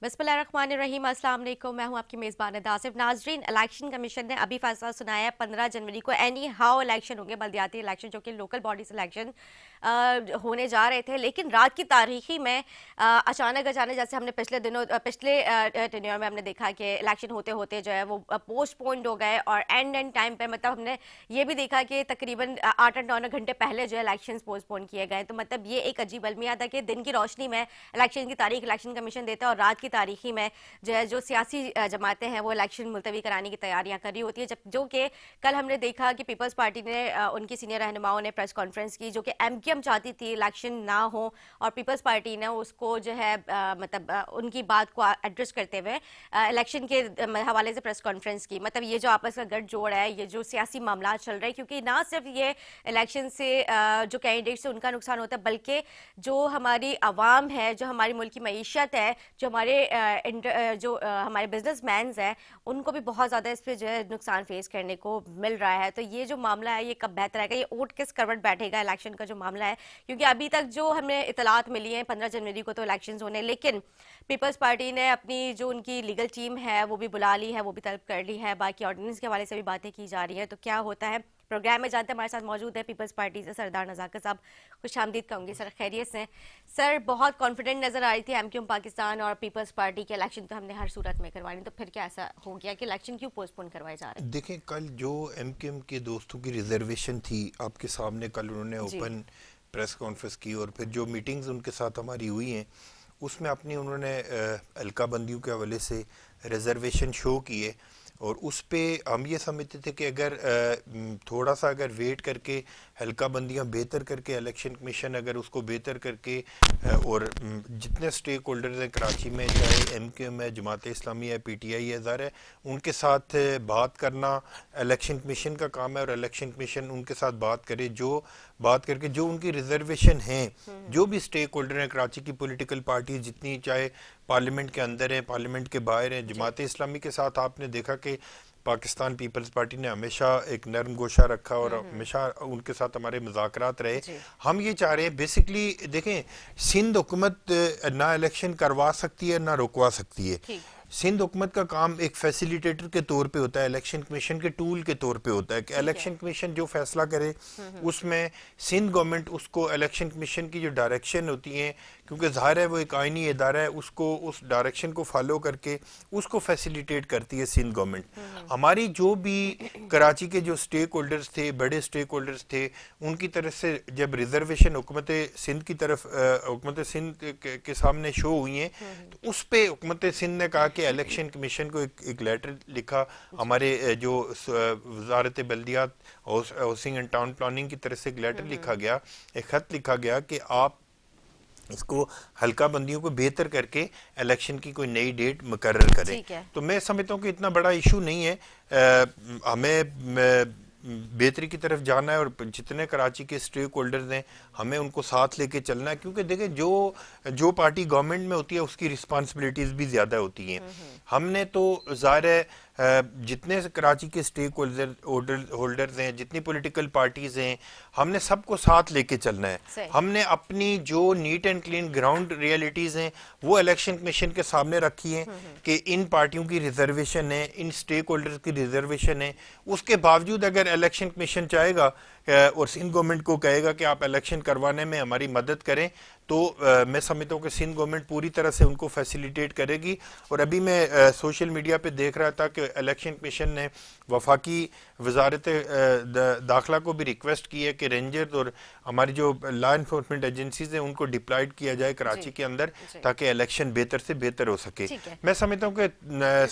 बिस्मिल्लाहिर्रहमानिर्रहीम, अस्सलाम वालेकुम। मैं हूं आपकी मेज़बान आसिफ। नाजरीन, इलेक्शन कमीशन ने अभी फैसला सुनाया है 15 जनवरी को एनी हाउ इलेक्शन होंगे, बल्दियाती इलेक्शन जो कि लोकल बॉडीज इलेक्शन होने जा रहे थे। लेकिन रात की तारीखी में अचानक जैसे हमने पिछले दिनों पिछले टेन्योर में हमने देखा कि इलेक्शन होते होते जो है वो पोस्टपोन्ड हो गए और एंड टाइम पर मतलब हमने ये भी देखा कि तकरीबन 8-9 घंटे पहले जो है इलेक्शन पोस्टपोन किए गए। तो मतलब ये एक अजीब अलमिया था कि दिन की रोशनी में इलेक्शन की तारीख इलेक्शन कमीशन देता है और रात की तारीखी में जो है जो सियासी जमातें हैं वो इलेक्शन मुलतवी कराने की तैयारियां कर रही होती है। जब जो कि कल हमने देखा कि पीपल्स पार्टी ने उनकी सीनियर रहनुमाओं ने प्रेस कॉन्फ्रेंस की, जो कि एमक्यूएम चाहती थी इलेक्शन ना हो और पीपल्स पार्टी ने उसको जो है उनकी बात को एड्रेस करते हुए इलेक्शन के हवाले से प्रेस कॉन्फ्रेंस की। मतलब ये जो आपस का गठजोड़ है, ये जो सियासी मामला चल रहे हैं, क्योंकि ना सिर्फ ये इलेक्शन से जो कैंडिडेट्स है उनका नुकसान होता है, बल्कि जो हमारी आवाम है, जो हमारी मुल्क की मईशत है, जो हमारे बिजनेसमैन हैं, उनको भी बहुत ज़्यादा इस पर जो है नुकसान फेस करने को मिल रहा है। तो ये जो मामला है ये कब बेहतर आएगा, ये ऊँट किस करवट बैठेगा इलेक्शन का जो मामला है, क्योंकि अभी तक जो हमें इतलात मिली है 15 जनवरी को तो इलेक्शन होने, लेकिन पीपल्स पार्टी ने अपनी जो उनकी लीगल टीम है वो भी बुला ली है, वो भी तलब कर ली है, बाकी ऑर्डिनेंस के हवाले से भी बातें की जा रही है। तो क्या होता है प्रोग्राम में जानते हैं। हमारे साथ मौजूद है पीपल्स पार्टी से सरदार नज़ाकत साहब। खुश आमदीद कहूँगी सर, खैरियत से सर? बहुत कॉन्फिडेंट नजर आ रही थी एमक्यूएम पाकिस्तान और पीपल्स पार्टी के इलेक्शन तो हमने हर सूरत में करवानी, तो फिर क्या ऐसा हो गया कि इलेक्शन क्यों पोस्टपोन करवाए जा रहे हैं? देखें, कल जो एमक्यूएम के दोस्तों की रिजर्वेशन थी आपके सामने, कल उन्होंने जी। ओपन प्रेस कॉन्फ्रेंस की और फिर जो मीटिंग्स उनके साथ हमारी हुई हैं उसमें अपनी उन्होंने हल्का बंदियों के हवाले से रिजर्वेशन शो किए और उस पे हम ये समझते थे कि अगर थोड़ा सा अगर वेट करके हल्का बंदियाँ बेहतर करके इलेक्शन कमीशन अगर उसको बेहतर करके और जितने स्टेक होल्डर्स हैं कराची में, चाहे एमक्यूएम है, जमात इस्लामी है, पीटीआई है, ज़ाहिर है उनके साथ बात करना इलेक्शन कमीशन का काम है और इलेक्शन कमीशन उनके साथ बात करे, जो बात करके जो उनकी रिजर्वेशन हैं, जो भी स्टेक होल्डर हैं कराची की पॉलिटिकल पार्टी जितनी, चाहे पार्लियामेंट के अंदर है, पार्लियामेंट के बाहर है, जमात इस्लामी के साथ आपने देखा कि पाकिस्तान पीपल्स पार्टी ने हमेशा एक नरम गोशा रखा और हमेशा उनके साथ हमारे मुज़ाकरात रहे। हम ये चाह रहे हैं बेसिकली, देखें, सिंध हुकूमत ना इलेक्शन करवा सकती है ना रुकवा सकती है। सिंध हुकूमत का काम एक फैसिलिटेटर के तौर पे होता है, इलेक्शन कमीशन के टूल के तौर पे होता है कि इलेक्शन कमीशन जो फैसला करे उसमें सिंध गवर्नमेंट उसको इलेक्शन कमीशन की जो डायरेक्शन होती हैं, क्योंकि ज़ाहिर है वो एक आइनी इदारा है, उसको उस डायरेक्शन को फॉलो करके उसको फैसिलिटेट करती है सिंध गवर्नमेंट। हमारी जो भी कराची के जो स्टेक होल्डर्स थे, बड़े स्टेक होल्डर्स थे, उनकी तरफ से जब रिजर्वेशन हुकूमत सिंध की तरफ हुकूमत सिंध के सामने शो हुई हैं, तो उस पर हुकूमत सिंध ने कहा कि इलेक्शन कमीशन को एक लेटर लिखा, हमारे जो वजारत बल्दियात हाउसिंग एंड टाउन प्लानिंग की तरफ से एक लेटर लिखा गया, एक खत लिखा गया कि आप इसको हल्का बंदियों को बेहतर करके इलेक्शन की कोई नई डेट मुकर्रर करें। तो मैं समझता हूँ कि इतना बड़ा इशू नहीं है, हमें बेहतरी की तरफ जाना है और जितने कराची के स्टेक होल्डर्स हैं हमें उनको साथ लेके चलना है, क्योंकि देखें जो पार्टी गवर्नमेंट में होती है उसकी रिस्पांसिबिलिटीज भी ज्यादा होती हैं। हमने तो ज़ाहिर है जितने कराची के स्टेक होल्डर्स हैं, जितनी पॉलिटिकल पार्टीज हैं, हमने सबको साथ लेके चलना है। हमने अपनी जो neat and clean ground realities हैं वो इलेक्शन कमीशन के सामने रखी है कि इन पार्टियों की रिजर्वेशन है, इन स्टेक होल्डर्स की रिजर्वेशन है। उसके बावजूद अगर इलेक्शन कमीशन चाहेगा और सिंध गवर्नमेंट को कहेगा कि आप इलेक्शन करवाने में हमारी मदद करें, तो मैं समझता हूँ कि सिंध गवर्नमेंट पूरी तरह से उनको फैसिलिटेट करेगी। और अभी मैं सोशल मीडिया पे देख रहा था कि इलेक्शन कमीशन ने वफाकी वजारत दाखिला को भी रिक्वेस्ट की है कि रेंजर्स और हमारी जो लॉ इन्फोर्समेंट एजेंसीज हैं उनको डिप्लॉयड किया जाए कराची के अंदर, ताकि इलेक्शन बेहतर से बेहतर हो सके। मैं समझता हूँ कि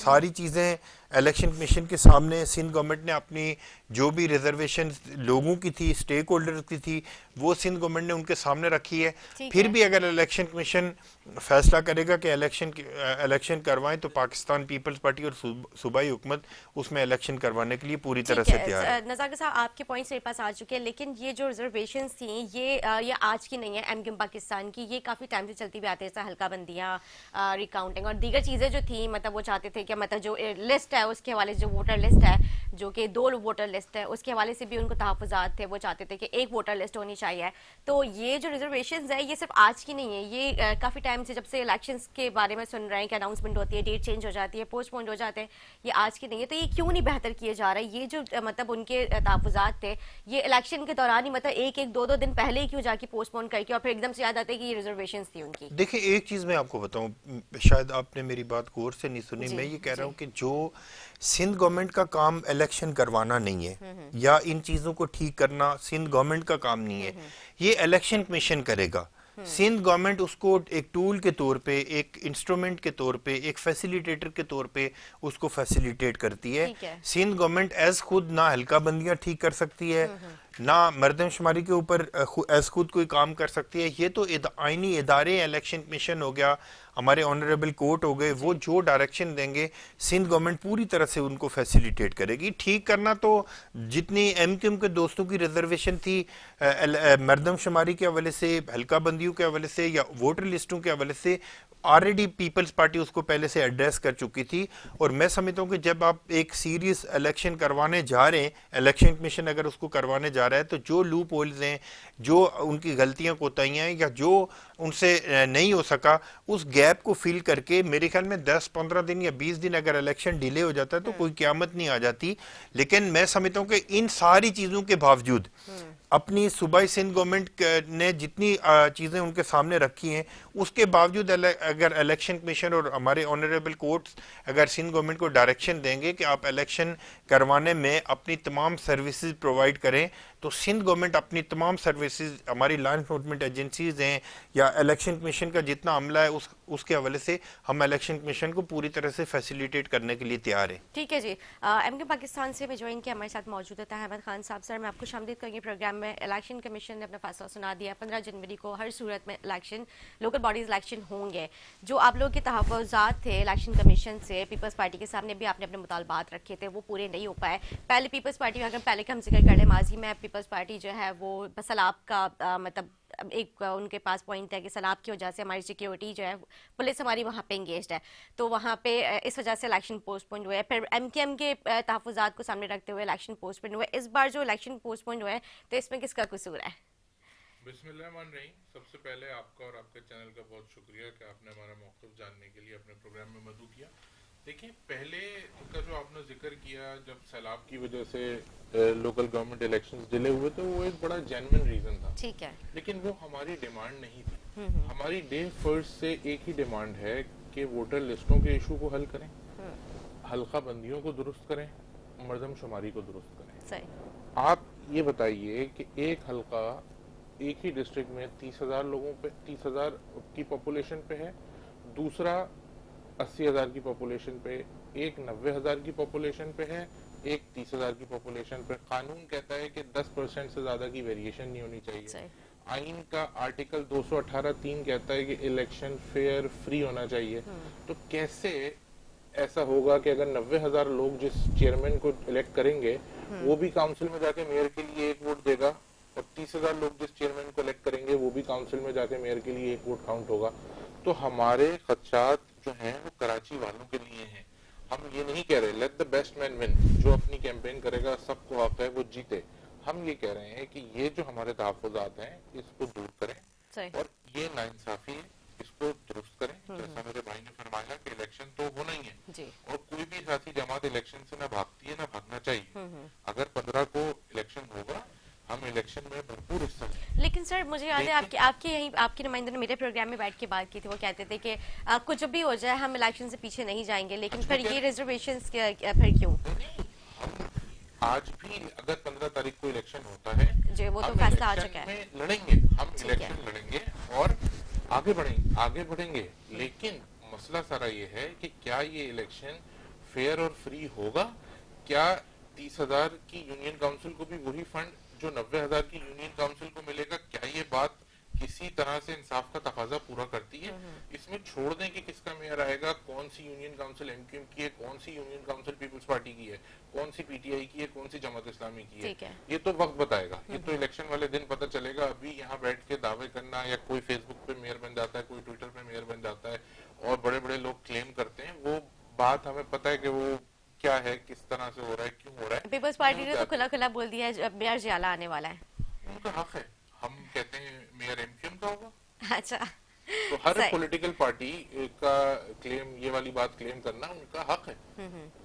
सारी चीज़ें इलेक्शन कमीशन के सामने सिंध गवर्नमेंट ने अपनी जो भी रिजर्वेशन लोगों की थी, स्टेक होल्डर्स की थी, वो सिंध गवर्नमेंट ने उनके सामने रखी है। फिर भी अगर इलेक्शन कमीशन फैसला करेगा कि इलेक्शन करवाएं, तो पाकिस्तान पीपल्स पार्टी और सूबाई हुकूमत उसमें इलेक्शन करवाने के लिए पूरी तरह से तैयार है। नज़ाकत साहब, आपके पॉइंट्स मेरे पास आ चुके हैं, लेकिन ये जो रिजर्वेशंस थी ये आज की नहीं है एमक्यूएम पाकिस्तान की, ये काफ़ी टाइम से चलती हुई आती है, जैसे हल्का बंदियाँ, रिकाउंटिंग और दीगर चीज़ें जो थी। मतलब वो चाहते थे कि मतलब जो लिस्ट है उसके हवाले से, जो वोटर लिस्ट है जो कि 2 वोटर लिस्ट है उसके हवाले से भी उनको तहफ़्फ़ुज़ात थे, वो चाहते थे कि एक वोटर लिस्ट होनी चाहिए। तो ये जो रिजर्वेशंस है ये सिर्फ आज की नहीं है, ये काफ़ी टाइम से, जब से इलेक्शंस के बारे में सुन रहे हैं कि अनाउंसमेंट होती है, डेट चेंज हो जाती है, पोस्टपोन हो जाते हैं, ये आज की नहीं है। तो ये क्यों नहीं बेहतर किए जा रहा है? ये जो मतलब उनके तहफ़्फ़ुज़ात थे, ये इलेक्शन के दौरान ही, मतलब एक एक 2 दिन पहले ही क्यों जाके पोस्टपोन करके और फिर एकदम से याद आते हैं कि ये रिजर्वेशंस थी उनकी? देखिए, एक चीज़ मैं आपको बताऊं, शायद आपने मेरी बात गौर से नहीं सुनी। जी मैं ये कह रहा जी। हूं कि जो सिंध गवर्नमेंट का काम इलेक्शन करवाना नहीं है या इन चीज़ों को ठीक करना सिंध गवर्नमेंट का काम नहीं है, ये इलेक्शन कमीशन करेगा। सिंध गवर्नमेंट उसको एक टूल के तौर पे, एक इंस्ट्रूमेंट के तौर पे, एक फैसिलिटेटर के तौर पे उसको फैसिलिटेट करती है। ठीक है। सिंध गवर्नमेंट एज खुद ना हल्का बंदियां ठीक कर सकती है, ना मर्दमशुमारी के ऊपर एज खुद कोई काम कर सकती है। ये तो आईनी इदारे, इलेक्शन कमीशन हो गया, हमारे ऑनरेबल कोर्ट हो गए, वो जो डायरेक्शन देंगे सिंध गवर्नमेंट पूरी तरह से उनको फैसिलिटेट करेगी। ठीक करना तो जितनी एमक्यूएम के दोस्तों की रिजर्वेशन थी मर्दमशुमारी के हवाले से, हल्का बंदियों के हवाले से या वोटर लिस्टों के हवाले से, ऑलरेडी पीपल्स पार्टी उसको पहले से एड्रेस कर चुकी थी। और मैं समझता हूँ कि जब आप एक सीरियस इलेक्शन करवाने जा रहे हैं, इलेक्शन कमीशन अगर उसको करवाने जा रहा है, तो जो लूप होल्स हैं, जो उनकी गलतियां कोताहियां हैं या जो उनसे नहीं हो सका, उस गैप को फिल करके मेरे ख्याल में 10-15 दिन या 20 दिन अगर इलेक्शन डिले हो जाता है तो कोई क़यामत नहीं आ जाती। लेकिन मैं समझता हूँ कि इन सारी चीज़ों के बावजूद अपनी सूबाई सिंध गवर्नमेंट ने जितनी चीज़ें उनके सामने रखी हैं, उसके बावजूद अगर इलेक्शन कमीशन और हमारे ऑनरेबल कोर्ट्स अगर सिंध गवर्नमेंट को डायरेक्शन देंगे कि आप इलेक्शन करवाने में अपनी तमाम सर्विसेज प्रोवाइड करें, तो सिंध गवर्नमेंट अपनी तमाम सर्विसेज, हमारी लॉ एनफोर्समेंट एजेंसीज हैं या इलेक्शन कमीशन का जितना अमला है, उसके हवाले से हम इलेक्शन कमीशन को पूरी तरह से फैसिलिटेट करने के लिए तैयार हैं। ठीक है जी। एमके पाकिस्तान से भी ज्वाइन किया, हमारे साथ मौजूद था अहमद खान साहब। सर, मैं आपको शामिल करूँगी प्रोग्राम में। इलेक्शन कमीशन ने अपना फैसला सुना दिया, 15 जनवरी को हर सूरत में इलेक्शन, लोकल बॉडीज इलेक्शन होंगे। जो आप लोग के तहफ़्फ़ुज़ात थे इलेक्शन कमीशन से, पीपल्स पार्टी के सामने भी आपने अपने मुतालबात रखे थे, वो पूरे नहीं हो पाए। पहले पीपल्स पार्टी, अगर पहले का हम जिक्र कर लें, माजी में पीपल्स पार्टी जो है वो सैलाब का मतलब एक उनके पास पॉइंट है कि सैलाब की वजह से हमारी सिक्योरिटी जो है, पुलिस हमारी वहाँ पे इंगेज्ड है, तो वहाँ पे इस वजह से इलेक्शन पोस्टपोन हुए। फिर एमकेएम के तहफ़्फ़ुज़ात को सामने रखते हुए इलेक्शन पोस्टपोन हुए। इस बार जो इलेक्शन पोस्टपोन हुए, तो इसमें किसका कसूर है? बिस्मिल्लाहिर्रहमानिर्रहीम। सबसे पहले आपका और आपके चैनल का बहुत शुक्रिया कि आपने हमारा मौक़िफ़ जानने के लिए अपने प्रोग्राम में मदऊ किया। देखिए, पहले का जो आपने जिक्र किया, जब सैलाब की वजह से लोकल गवर्नमेंट इलेक्शंस डिले हुए, तो वो एक बड़ा जेन्युइन रीज़न था। ठीक है। लेकिन वो हमारी डिमांड नहीं थी। हमारी डे फर्स्ट से एक ही डिमांड है कि वोटर लिस्टों के इशू को हल करें, हल्का बंदियों को दुरुस्त करें, मर्दमशुमारी को दुरुस्त करें। सही। आप ये बताइए कि एक हल्का एक ही डिस्ट्रिक्ट में 30,000 लोगों पे, 30,000 की पॉपुलेशन पे है, दूसरा 80,000 की पॉपुलेशन पे, एक 90,000 की पॉपुलेशन पे है, एक 30,000 की पॉपुलेशन पे। कानून कहता है कि 10% से ज्यादा की वेरिएशन नहीं होनी चाहिए। आइन का आर्टिकल 218(3) कहता है कि इलेक्शन फेयर फ्री होना चाहिए। तो कैसे ऐसा होगा कि अगर 90,000 लोग जिस चेयरमैन को इलेक्ट करेंगे, वो भी काउंसिल में जाके मेयर के लिए एक वोट देगा, और 30,000 लोग जिस चेयरमैन को इलेक्ट करेंगे, वो भी काउंसिल में जाके मेयर के लिए एक वोट काउंट होगा। तो हमारे खदशात जो हैं वो कराची वालों के लिए हैं। हम ये नहीं कह रहे let the best man win, जो अपनी कैंपेन करेगा सबको हक है वो जीते। हम ये कह रहे हैं कि ये जो हमारे तहफ़्फ़ुज़ात हैं, इसको दूर करें और ये नाइंसाफी है, इसको दुरुस्त करें। जैसा मेरे भाई ने फरमाया कि इलेक्शन तो होना ही है जी। और कोई भी साथी जमात इलेक्शन से ना भागती है ना भागना चाहिए। अगर 15 को इलेक्शन होगा, हम इलेक्शन में भरपूर हिस्सा लेंगे। लेकिन सर, मुझे याद है आपके नुमाइंदे ने मेरे प्रोग्राम में बैठ के बात की थी। वो कहते थे कि कुछ भी हो जाए हम इलेक्शन से पीछे नहीं जाएंगे, लेकिन फिर ये रिजर्वेशंस फिर क्यों? आज भी अगर 15 तारीख को इलेक्शन होता है, जी, वो तो फैसला आ चुका है। लड़ेंगे, हम इलेक्शन लड़ेंगे और आगे बढ़ेंगे। लेकिन मसला सारा ये है कि क्या ये इलेक्शन फेयर और फ्री होगा? क्या 30,000 की यूनियन काउंसिल को भी वही फंड जो 90,000 की यूनियन काउंसिल को मिलेगा? क्या ये बात किसी तरह से इंसाफ का तकाजा पूरा करती है? इसमें छोड़ दें कि किसका मेयर आएगा, कौन सी यूनियन काउंसिल एमक्यूएम की है, कौन सी यूनियन काउंसिल पीपल्स पार्टी की है, कौन सी पीटीआई की है, कौन सी जमात इस्लामी की है, ये तो वक्त बताएगा। ये तो इलेक्शन वाले दिन पता चलेगा। अभी यहाँ बैठ के दावे करना, या कोई फेसबुक पे मेयर बन जाता है, कोई ट्विटर पे मेयर बन जाता है और बड़े बड़े लोग क्लेम करते हैं, वो बात हमें पता है कि वो क्या है, किस तरह से हो रहा है, क्यों हो रहा है, पीपल्स ये पार्टी वो ने तो जानते खुला खुला बोल दिया है मेयर जियाला आने वाला है। हैं। उनका हक है। हम कहते हैं मेयर एमक्यूएम का होगा। अच्छा। तो हर सही। पॉलिटिकल पार्टी का क्लेम, ये वाली बात क्लेम करना उनका हक है,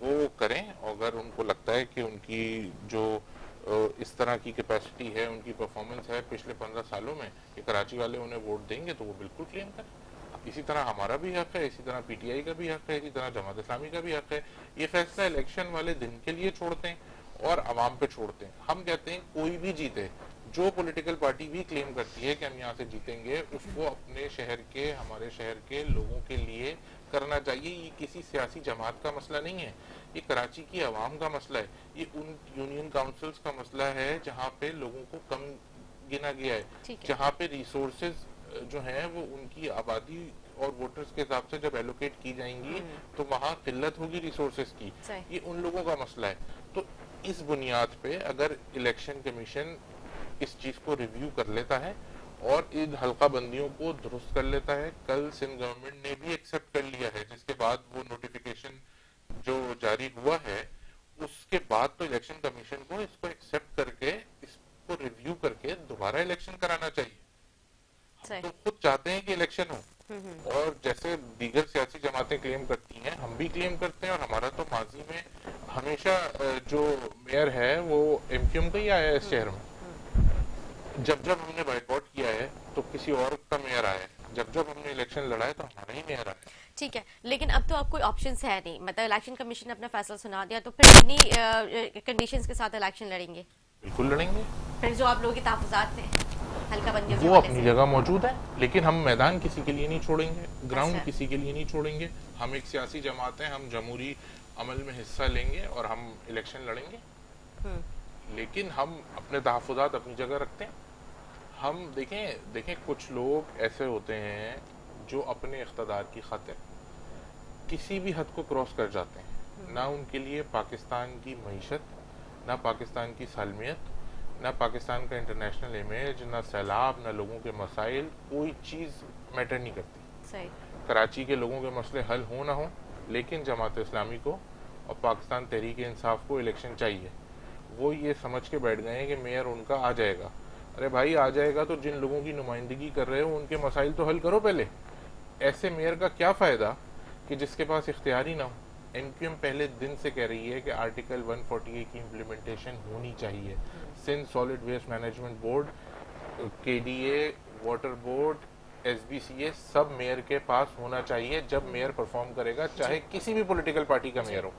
वो करें। अगर उनको लगता है कि उनकी जो इस तरह की कैपेसिटी है, उनकी परफॉर्मेंस है पिछले 15 सालों में, कि कराची वाले उन्हें वोट देंगे, तो वो बिल्कुल क्लेम करें। इसी तरह हमारा भी हक है, इसी तरह पीटीआई का भी हक है, इसी तरह जमात इस्लामी का भी हक है। ये फैसला इलेक्शन वाले दिन के लिए छोड़ते हैं और आवाम पे छोड़ते हैं। हम कहते हैं कोई भी जीते, जो पॉलिटिकल पार्टी भी क्लेम करती है कि हम यहाँ से जीतेंगे, उसको अपने शहर के, हमारे शहर के लोगों के लिए करना चाहिए। ये किसी सियासी जमात का मसला नहीं है, ये कराची की आवाम का मसला है। ये उन यूनियन काउंसिल्स का मसला है जहाँ पे लोगों को कम गिना गया है, ठीक है। जहाँ पे रिसोर्सेज जो हैं वो उनकी आबादी और वोटर्स के हिसाब से जब एलोकेट की जाएंगी तो वहाँ किल्लत होगी रिसोर्सेज की। ये उन लोगों का मसला है। तो इस बुनियाद पे अगर इलेक्शन कमीशन इस चीज को रिव्यू कर लेता है और इन हल्का बंदियों को दुरुस्त कर लेता है, कल सिंध गवर्नमेंट ने भी एक्सेप्ट कर लिया है, जिसके बाद वो नोटिफिकेशन जो जारी हुआ है, उसके बाद तो इलेक्शन कमीशन को इसको एक्सेप्ट करके, इसको रिव्यू करके दोबारा इलेक्शन कराना चाहिए। हम तो खुद चाहते हैं कि इलेक्शन हो, और जैसे दीगर सियासी जमातें क्लेम करती हैं, हम भी क्लेम करते हैं। और हमारा तो माजी में हमेशा जो मेयर है वो एमक्यूएम का ही आया है इस शहर में। जब जब हमने बाइकआउट किया है तो किसी और का मेयर आया है, जब जब हमने इलेक्शन लड़ा है तो हमारा ही मेयर आया है। ठीक है, लेकिन अब तो अब कोई ऑप्शंस है नहीं, मतलब इलेक्शन कमीशन ने अपना फैसला सुना दिया, तो फिर इन्हीं कंडीशंस के साथ इलेक्शन लड़ेंगे? बिल्कुल लड़ेंगे। फिर जो आप लोगों के तहफुजात थे हल्का बंदियों के वो हवाले अपनी से? जगह मौजूद है, लेकिन हम मैदान किसी के लिए नहीं छोड़ेंगे, ग्राउंड अच्छा। किसी के लिए नहीं छोड़ेंगे। हम एक सियासी जमात है, हम जमहूरी अमल में हिस्सा लेंगे और हम इलेक्शन लड़ेंगे, लेकिन हम अपने तहफुजात अपनी जगह रखते हैं। हम देखें कुछ लोग ऐसे होते हैं जो अपने इख्तदार की खातिर किसी भी हद को क्रॉस कर जाते हैं। ना उनके लिए पाकिस्तान की मईशत, ना पाकिस्तान की सालमियत, ना पाकिस्तान का इंटरनेशनल इमेज, ना सैलाब, ना लोगों के मसाइल, कोई चीज़ मैटर नहीं करती। सही। कराची के लोगों के मसले हल हो ना हो, लेकिन जमात इस्लामी को और पाकिस्तान तहरीक इंसाफ को इलेक्शन चाहिए। वो ये समझ के बैठ गए हैं कि मेयर उनका आ जाएगा। अरे भाई, आ जाएगा तो जिन लोगों की नुमाइंदगी कर रहे हो उनके मसाइल तो हल करो पहले। ऐसे मेयर का क्या फ़ायदा कि जिसके पास इख्तियार ही ना हो। एमक्यूएम पहले दिन से कह रही है कि आर्टिकल 148 की इम्प्लीमेंटेशन होनी चाहिए। Sindh solid waste management board, KDA, water board, SBCA, सब मेयर के पास होना चाहिए जब मेयर परफॉर्म करेगा, चाहे किसी भी पॉलिटिकल पार्टी का मेयर हो।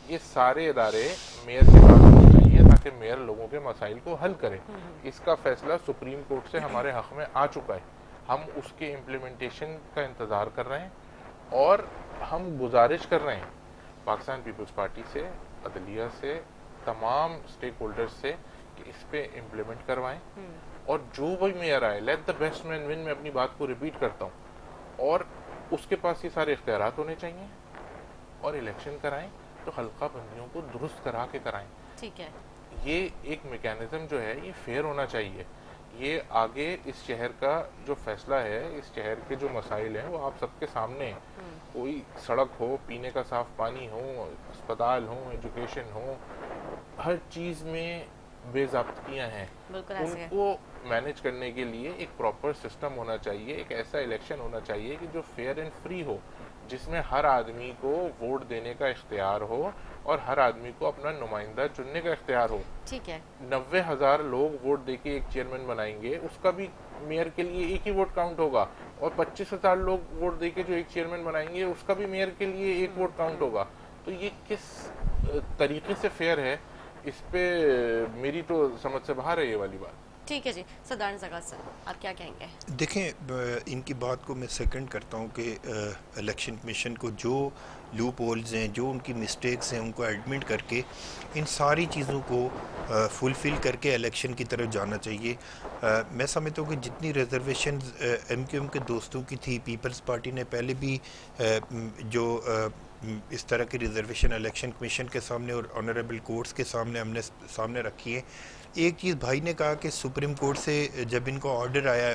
ये सारे इदारे मेयर के पास होने चाहिए ताकि मेयर लोगों के मसाइल को हल करे। इसका फैसला सुप्रीम कोर्ट से हमारे हक में आ चुका है, हम उसके इम्प्लीमेंटेशन का इंतज़ार कर रहे हैं और हम गुजारिश कर रहे हैं पाकिस्तान पीपल्स पार्टी से, अदलिया से, तमाम स्टेक होल्डर्स से कि इस पे इम्प्लीमेंट करवाएं। और जो भी मेयर आए, let the best man win, मैं अपनी बात को रिपीट करता हूँ, और उसके पास ये सारे इख्तियारात होने चाहिए और इलेक्शन कराएं तो हल्का बंदियों को दुरुस्त करा के कराएं। ठीक है। ये एक मैकेनिज्म जो है ये फेयर होना चाहिए। ये आगे इस शहर का जो फैसला है, इस शहर के जो मसाइल हैं वो आप सबके सामने हैं। कोई सड़क हो, पीने का साफ पानी हो, अस्पताल हो, एजुकेशन हो, हर चीज़ में बेज़ाब्तियाँ हैं। उनको मैनेज करने के लिए एक प्रॉपर सिस्टम होना चाहिए, एक ऐसा इलेक्शन होना चाहिए कि जो फेयर एंड फ्री हो, जिसमें हर आदमी को वोट देने का इख्तियार हो और हर आदमी को अपना नुमाइंदा चुनने का इख्तियार हो। ठीक है। 90,000 लोग वोट देके एक चेयरमैन बनाएंगे, उसका भी मेयर के लिए एक ही वोट काउंट होगा, और 25,000 लोग वोट देके जो एक चेयरमैन बनाएंगे उसका भी मेयर के लिए एक वोट काउंट होगा। तो ये किस तरीके से फेयर है, इस पे मेरी तो समझ से बाहर है ये वाली बात। ठीक है जी, सरदार जगत सर, आप क्या कहेंगे? देखें, इनकी बात को मैं सेकंड करता हूँ कि इलेक्शन कमीशन को जो लूप होल्स हैं, जो उनकी मिस्टेक्स हैं, उनको एडमिट करके इन सारी चीज़ों को फुलफ़िल करके इलेक्शन की तरफ जाना चाहिए। मैं समझता हूँ कि जितनी रिजर्वेशन एमक्यूएम के दोस्तों की थी, पीपल्स पार्टी ने पहले भी जो इस तरह की रिजर्वेशन इलेक्शन कमीशन के सामने और ऑनरेबल कोर्ट्स के सामने हमने सामने रखी है। एक चीज़ भाई ने कहा कि सुप्रीम कोर्ट से जब इनको ऑर्डर आया,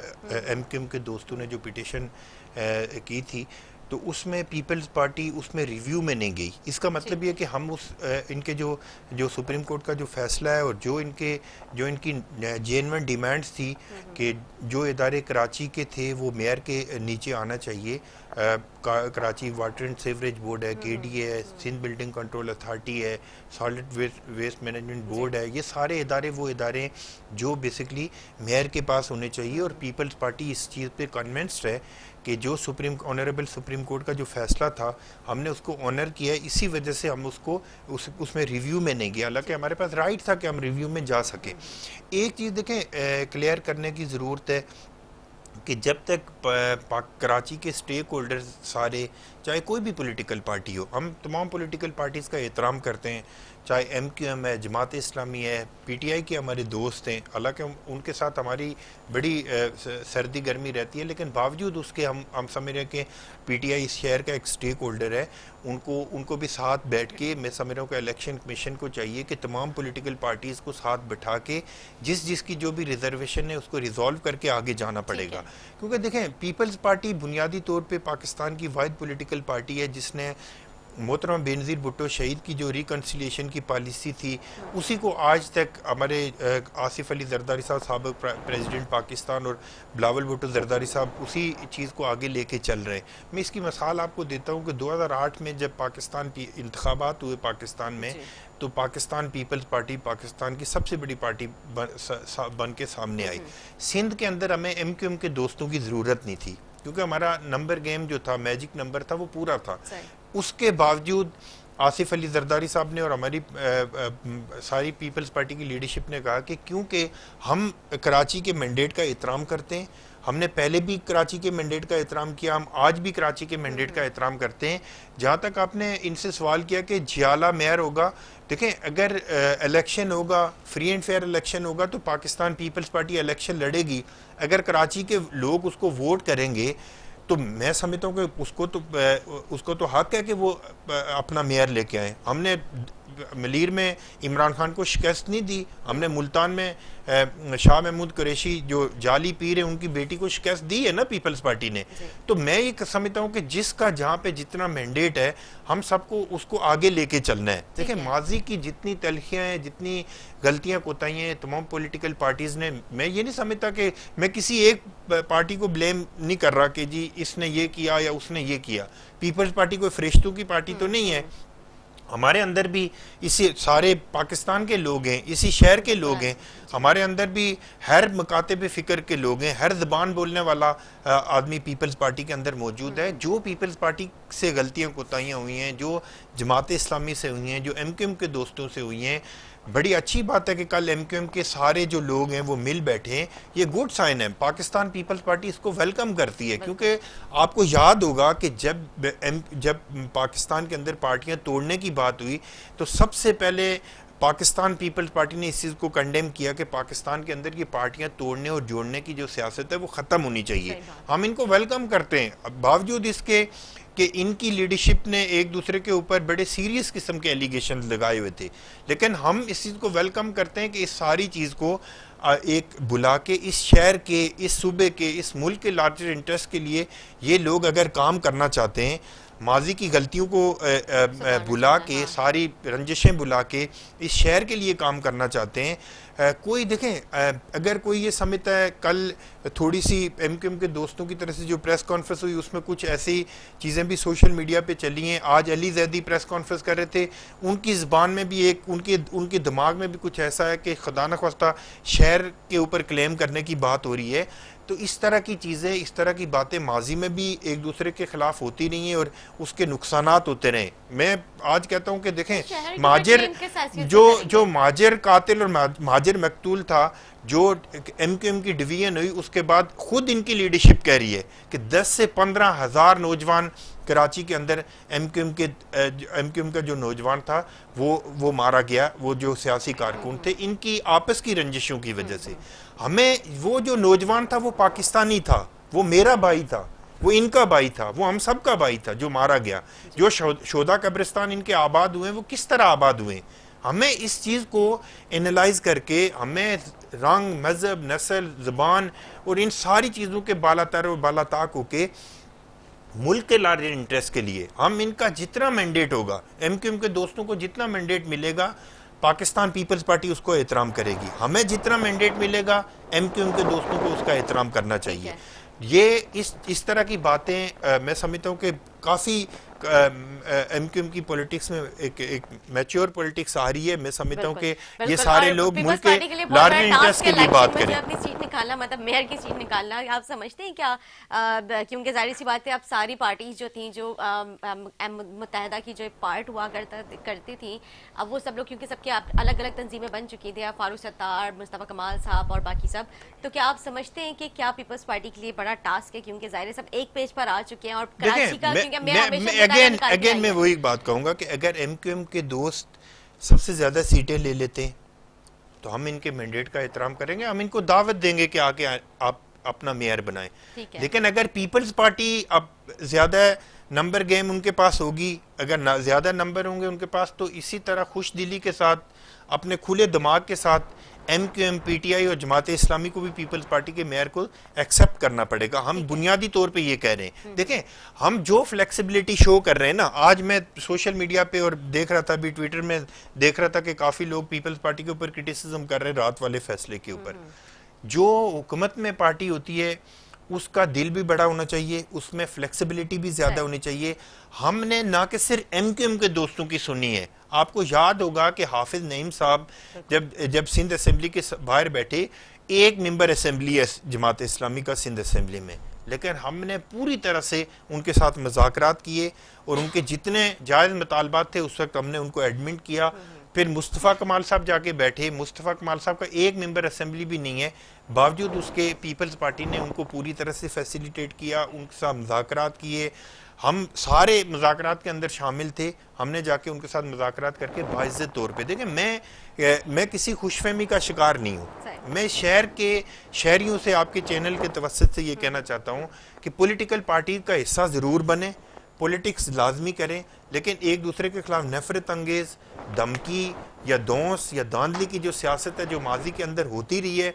एमक्यूएम के दोस्तों ने जो पिटिशन की थी, तो उसमें पीपल्स पार्टी उसमें रिव्यू में नहीं गई। इसका मतलब ये कि हम उस इनके जो सुप्रीम कोर्ट का जो फैसला है और जो इनकी जेन्युइन डिमांड्स थी कि जो इदारे कराची के थे वो मेयर के नीचे आना चाहिए, Karachi water and sewerage board है, KDA है, सिंध बिल्डिंग कंट्रोल अथॉरिटी है, सॉलिड वेस्ट मैनेजमेंट बोर्ड है, ये सारे इदारे वो इदारे हैं जो बेसिकली मेयर के पास होने चाहिए। और पीपल्स पार्टी इस चीज़ पे कन्विंस्ड है कि जो ऑनरेबल सुप्रीम कोर्ट का जो फैसला था हमने उसको ऑनर किया है, इसी वजह से हम उसमें रिव्यू में नहीं गया, हालांकि हमारे पास राइट था कि हम रिव्यू में जा सके। एक चीज़ देखें क्लियर करने की ज़रूरत है कि जब तक कराची के स्टेक होल्डर्स सारे, चाहे कोई भी पॉलिटिकल पार्टी हो, हम तमाम पॉलिटिकल पार्टीज़ का एहतराम करते हैं, चाहे MQM है, जमात इस्लामी है, PTI के हमारे दोस्त हैं, हालांकि उनके साथ हमारी बड़ी सर्दी गर्मी रहती है, लेकिन बावजूद उसके हम समझ रहे हैं कि PTI इस शहर का एक स्टेक होल्डर है, उनको भी साथ बैठ के मैं समझ रहा हूँ कि इलेक्शन कमीशन को चाहिए कि तमाम पॉलिटिकल पार्टीज़ को साथ बैठा के जिसकी जो भी रिजर्वेशन है उसको रिजॉल्व करके आगे जाना पड़ेगा। क्योंकि देखें पीपल्स पार्टी बुनियादी तौर पे पाकिस्तान की वाहिद पॉलिटिकल पार्टी है जिसने मोहतरम बेनज़ीर भुट्टो शहीद की जो रिकन्सिलिएशन की पॉलिसी थी उसी को आज तक हमारे आसिफ अली जरदारी साहब साबिक़ प्रेसिडेंट पाकिस्तान और बिलावल भुट्टो जरदारी साहब उसी चीज़ को आगे लेके चल रहे हैं। मैं इसकी मिसाल आपको देता हूँ कि 2008 में जब पाकिस्तान इंतखाबात हुए पाकिस्तान में, तो पाकिस्तान पीपल्स पार्टी पाकिस्तान की सबसे बड़ी पार्टी बन के सामने आई। सिंध के अंदर हमें MQM के दोस्तों की ज़रूरत नहीं थी क्योंकि हमारा नंबर गेम जो था, मैजिक नंबर था, वो पूरा था। उसके बावजूद आसिफ अली जरदारी साहब ने और हमारी सारी पीपल्स पार्टी की लीडरशिप ने कहा कि क्योंकि हम कराची के मैंडेट का एहतराम करते हैं, हमने पहले भी कराची के मैंडेट का एहतराम किया, हम आज भी कराची के मैंडेट का एहतराम करते हैं। जहाँ तक आपने इनसे सवाल किया कि जियाला मेयर होगा, देखें अगर इलेक्शन होगा, फ्री एंड फेयर इलेक्शन होगा तो पाकिस्तान पीपल्स पार्टी इलेक्शन लड़ेगी। अगर कराची के लोग उसको वोट करेंगे तो मैं समझता हूँ कि उसको तो हक है कि वो अपना मेयर लेके आए। हमने मलीर में इमरान खान को शिकस्त नहीं दी, हमने मुल्तान में शाह महमूद कुरैशी जो जाली पीर है उनकी बेटी को शिकस्त दी है ना पीपल्स पार्टी ने। तो मैं ये समझता हूँ कि जिसका जहाँ पे जितना मैंडेट है हम सबको उसको आगे लेके चलना है। देखिए माजी की जितनी तलखियाँ हैं, जितनी गलतियाँ कोताहियाँ हैं तमाम पॉलिटिकल पार्टीज़ ने, मैं ये नहीं समझता कि मैं किसी एक पार्टी को ब्लेम नहीं कर रहा कि जी इसने ये किया या उसने ये किया। पीपल्स पार्टी कोई फरिश्तों की पार्टी तो नहीं है, हमारे अंदर भी इसी सारे पाकिस्तान के लोग हैं, इसी शहर के लोग हैं, हमारे अंदर भी हर मकाते फ़िक्र के लोग हैं, हर ज़बान बोलने वाला आदमी पीपल्स पार्टी के अंदर मौजूद है। जो पीपल्स पार्टी से गलतियाँ कोताहियाँ हुई हैं, जो जमात इस्लामी से हुई हैं, जो MQM के दोस्तों से हुई हैं, बड़ी अच्छी बात है कि कल MQM के सारे जो लोग हैं वो मिल बैठे हैं, ये गुड साइन है। पाकिस्तान पीपल्स पार्टी इसको वेलकम करती है क्योंकि आपको याद होगा कि जब पाकिस्तान के अंदर पार्टियां तोड़ने की बात हुई तो सबसे पहले पाकिस्तान पीपल्स पार्टी ने इस चीज़ को कंडेम किया कि पाकिस्तान के अंदर ये पार्टियां तोड़ने और जोड़ने की जो सियासत है वो ख़त्म होनी चाहिए। हम इनको वेलकम करते हैं बावजूद इसके कि इनकी लीडरशिप ने एक दूसरे के ऊपर बड़े सीरियस किस्म के एलिगेशन लगाए हुए थे, लेकिन हम इस चीज़ को वेलकम करते हैं कि इस सारी चीज़ को एक बुला के इस शहर के, इस सूबे के, इस मुल्क के लार्जर इंटरेस्ट के लिए ये लोग अगर काम करना चाहते हैं, माजी की गलतियों को बुला के, सारी रंजिशें बुला के इस शहर के लिए काम करना चाहते हैं। कोई देखें अगर कोई ये समझता है, कल थोड़ी सी MQM के दोस्तों की तरफ से जो प्रेस कॉन्फ्रेंस हुई उसमें कुछ ऐसी चीज़ें भी सोशल मीडिया पे चली हैं। आज अली जैदी प्रेस कॉन्फ्रेंस कर रहे थे, उनकी ज़बान में भी एक उनके दिमाग में भी कुछ ऐसा है कि खुदा न ख्वास्ता शहर के ऊपर क्लेम करने की बात हो रही है। तो इस तरह की चीज़ें, इस तरह की बातें माजी में भी एक दूसरे के खिलाफ होती नहीं है और उसके नुकसानात होते रहे। मैं आज कहता हूं कि देखें माजिर जो माजिर कातिल और माजिर मकतूल था, जो MQM की डिवीजन हुई उसके बाद खुद इनकी लीडरशिप कह रही है कि 10 से 15 हज़ार नौजवान कराची के अंदर MQM का जो नौजवान था वो मारा गया, वो जो सियासी कारकुन थे, इनकी आपस की रंजिशों की वजह से। हमें वो जो नौजवान था वो पाकिस्तानी था, वो मेरा भाई था, वो इनका भाई था, वो हम सब का भाई था जो मारा गया। जो शोदा कब्रिस्तान इनके आबाद हुए वो किस तरह आबाद हुए, हमें इस चीज़ को एनालाइज करके हमें रंग, मज़हब, नस्ल, ज़बान और इन सारी चीज़ों के बालातर और बालाताक होके मुल्क के लार्जर इंटरेस्ट के लिए हम इनका जितना मैंडेट होगा, एमक्यूएम के दोस्तों को जितना मैंडेट मिलेगा, पाकिस्तान पीपल्स पार्टी उसको एहतराम करेगी। हमें जितना मैंडेट मिलेगा, एमक्यूएम के दोस्तों को उसका एहतराम करना चाहिए। ये इस तरह की बातें मैं समझता हूँ कि काफ़ी एमक्यूएम की पॉलिटिक्स में एक मैच्योर पॉलिटिक्स आ रही है। मैं समझता हूँ कि ये सारे लोग मुल्क के लार्जर इंटरेस्ट के लिए बात करें। अपनी सीट निकालना, मतलब मेयर की सीट निकालना, आप समझते हैं क्या? क्योंकि जाहिर सी बात है, अब सारी पार्टीज जो थी, जो मुत्तहदा की जो पार्ट हुआ करती थी, अब वो सब लोग, क्योंकि सबके अलग अलग तंजीमें बन चुकी थी, फारूक सत्तार, मुस्तफा कमाल साहब और बाकी सब, तो क्या आप समझते हैं कि क्या पीपल्स पार्टी के लिए बड़ा टास्क है? क्योंकि जाहिर सब एक पेज पर आ चुके हैं और कराची का, क्योंकि मैं हमेशा अगेन मैं वही बात कहूंगा कि अगर एमक्यूएम के दोस्त सबसे ज्यादा सीटें ले लेते हैं तो हम इनके मैंडेट का एहतराम करेंगे, हम इनको दावत देंगे कि आके आप अपना मेयर बनाएं। लेकिन अगर पीपल्स पार्टी अब ज्यादा नंबर गेम उनके पास होगी, अगर ज्यादा नंबर होंगे उनके पास, तो इसी तरह खुश दिली के साथ, अपने खुले दिमाग के साथ एमक्यूएम, पीटीआई और जमात इस्लामी को भी पीपल्स पार्टी के मेयर को एक्सेप्ट करना पड़ेगा। हम बुनियादी तौर पे ये कह रहे हैं। देखें, हम जो फ्लेक्सिबिलिटी शो कर रहे हैं ना, आज मैं सोशल मीडिया पे और देख रहा था, अभी ट्विटर में देख रहा था कि काफी लोग पीपल्स पार्टी के ऊपर क्रिटिसिज्म कर रहे हैं रात वाले फैसले के ऊपर। जो हुकूमत में पार्टी होती है उसका दिल भी बड़ा होना चाहिए, उसमें फ्लेक्सिबिलिटी भी ज्यादा होनी चाहिए। हमने ना कि सिर्फ एमक्यूएम के दोस्तों की सुनी है। आपको याद होगा कि हाफिज नईम साहब जब सिंध असेंबली के बाहर बैठे, एक मेंबर असेंबली है जमात इस्लामी का सिंध असेंबली में, लेकिन हमने पूरी तरह से उनके साथ मुज़ाकरात किए और उनके जितने जायज़ मुतालबात थे उस वक्त हमने उनको एडमिट किया। फिर मुस्तफ़ा कमाल साहब जाके बैठे, मुस्तफ़ा कमाल साहब का एक मेंबर असेंबली भी नहीं है, बावजूद उसके पीपल्स पार्टी ने उनको पूरी तरह से फैसिलिटेट किया, उनके साथ मुज़ाकरात किए। हम सारे मुज़ाकरात के अंदर शामिल थे, हमने जाके उनके साथ मुज़ाकरात करके बाइज़्ज़त तौर पे, देखें मैं किसी खुशफहमी का शिकार नहीं हूँ। मैं शहर के शहरियों से, आपके चैनल के तवस्सुत से ये कहना चाहता हूँ कि पॉलिटिकल पार्टी का हिस्सा ज़रूर बने, पॉलिटिक्स लाजमी करें, लेकिन एक दूसरे के खिलाफ नफरत अंगेज धमकी या दोंस या धांधली की जो सियासत है, जो माजी के अंदर होती रही है,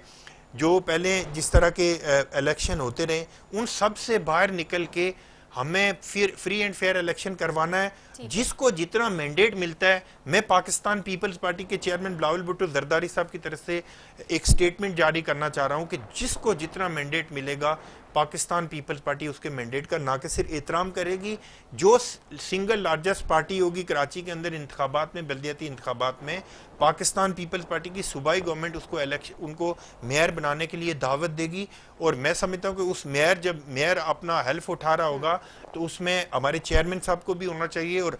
जो पहले जिस तरह के इलेक्शन होते रहे, उन सब से बाहर निकल के हमें फिर फ्री एंड फेयर इलेक्शन करवाना है। जिसको जितना मैंडेट मिलता है, मैं पाकिस्तान पीपल्स पार्टी के चेयरमैन बिलावल भुट्टो जरदारी साहब की तरफ से एक स्टेटमेंट जारी करना चाह रहा हूं कि जिसको जितना मैंडेट मिलेगा, पाकिस्तान पीपल्स पार्टी उसके मैंडेट का ना कि सिर्फ एहतराम करेगी, जो सिंगल लार्जेस्ट पार्टी होगी कराची के अंदर इंतखाबात में, बल्दियाती इंतखाबात में, पाकिस्तान पीपल्स पार्टी की सूबाई गवर्नमेंट उसको उनको मेयर बनाने के लिए दावत देगी। और मैं समझता हूँ कि उस मेयर, जब मेयर अपना हेल्प उठा रहा होगा, तो उसमें हमारे चेयरमैन साहब को भी होना चाहिए और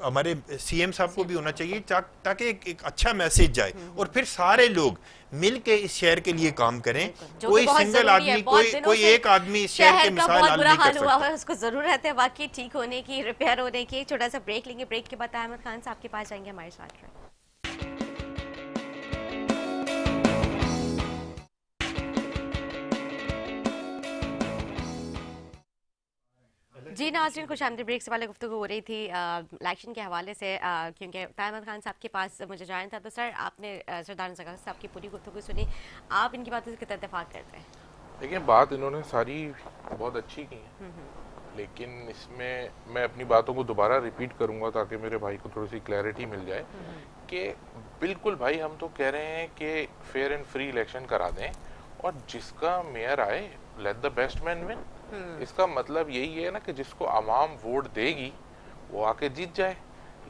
हमारे सीएम साहब को भी होना चाहिए, ताकि एक अच्छा मैसेज जाए और फिर सारे लोग मिल के इस शहर के लिए काम करें। कोई सिंगल आदमी, कोई एक आदमी इस शहर के मिसाल हल नहीं कर सकता। उसको जरूरत है वाकई ठीक होने की, रिपेयर होने की। छोटा सा ब्रेक लेंगे, ब्रेक के बाद अहमद खान साहब के पास जाएंगे हमारे साथ। जी नाज़रीन, खुश आमदीद। ब्रेक से पहले गुफ्तगू हो रही थी इलेक्शन के हवाले से, क्योंकि अहमद खान साहब के पास मुझे जाना था। तो सर, आपने सरदार जगह साहब की पूरी गुफ्तगू सुनी, आप इनकी बातों से कितना इत्तेफाक करते हैं? देखिए, बात इन्होंने सारी बहुत अच्छी की है, लेकिन इसमें मैं अपनी बातों को दोबारा रिपीट करूंगा ताकि मेरे भाई को थोड़ी सी क्लैरिटी मिल जाए कि बिल्कुल भाई, हम तो कह रहे हैं कि फेयर एंड फ्री इलेक्शन करा दें और जिसका मेयर आए, let the best man win. इसका मतलब यही है ना कि जिसको आवाम वोट देगी वो आके जीत जाए,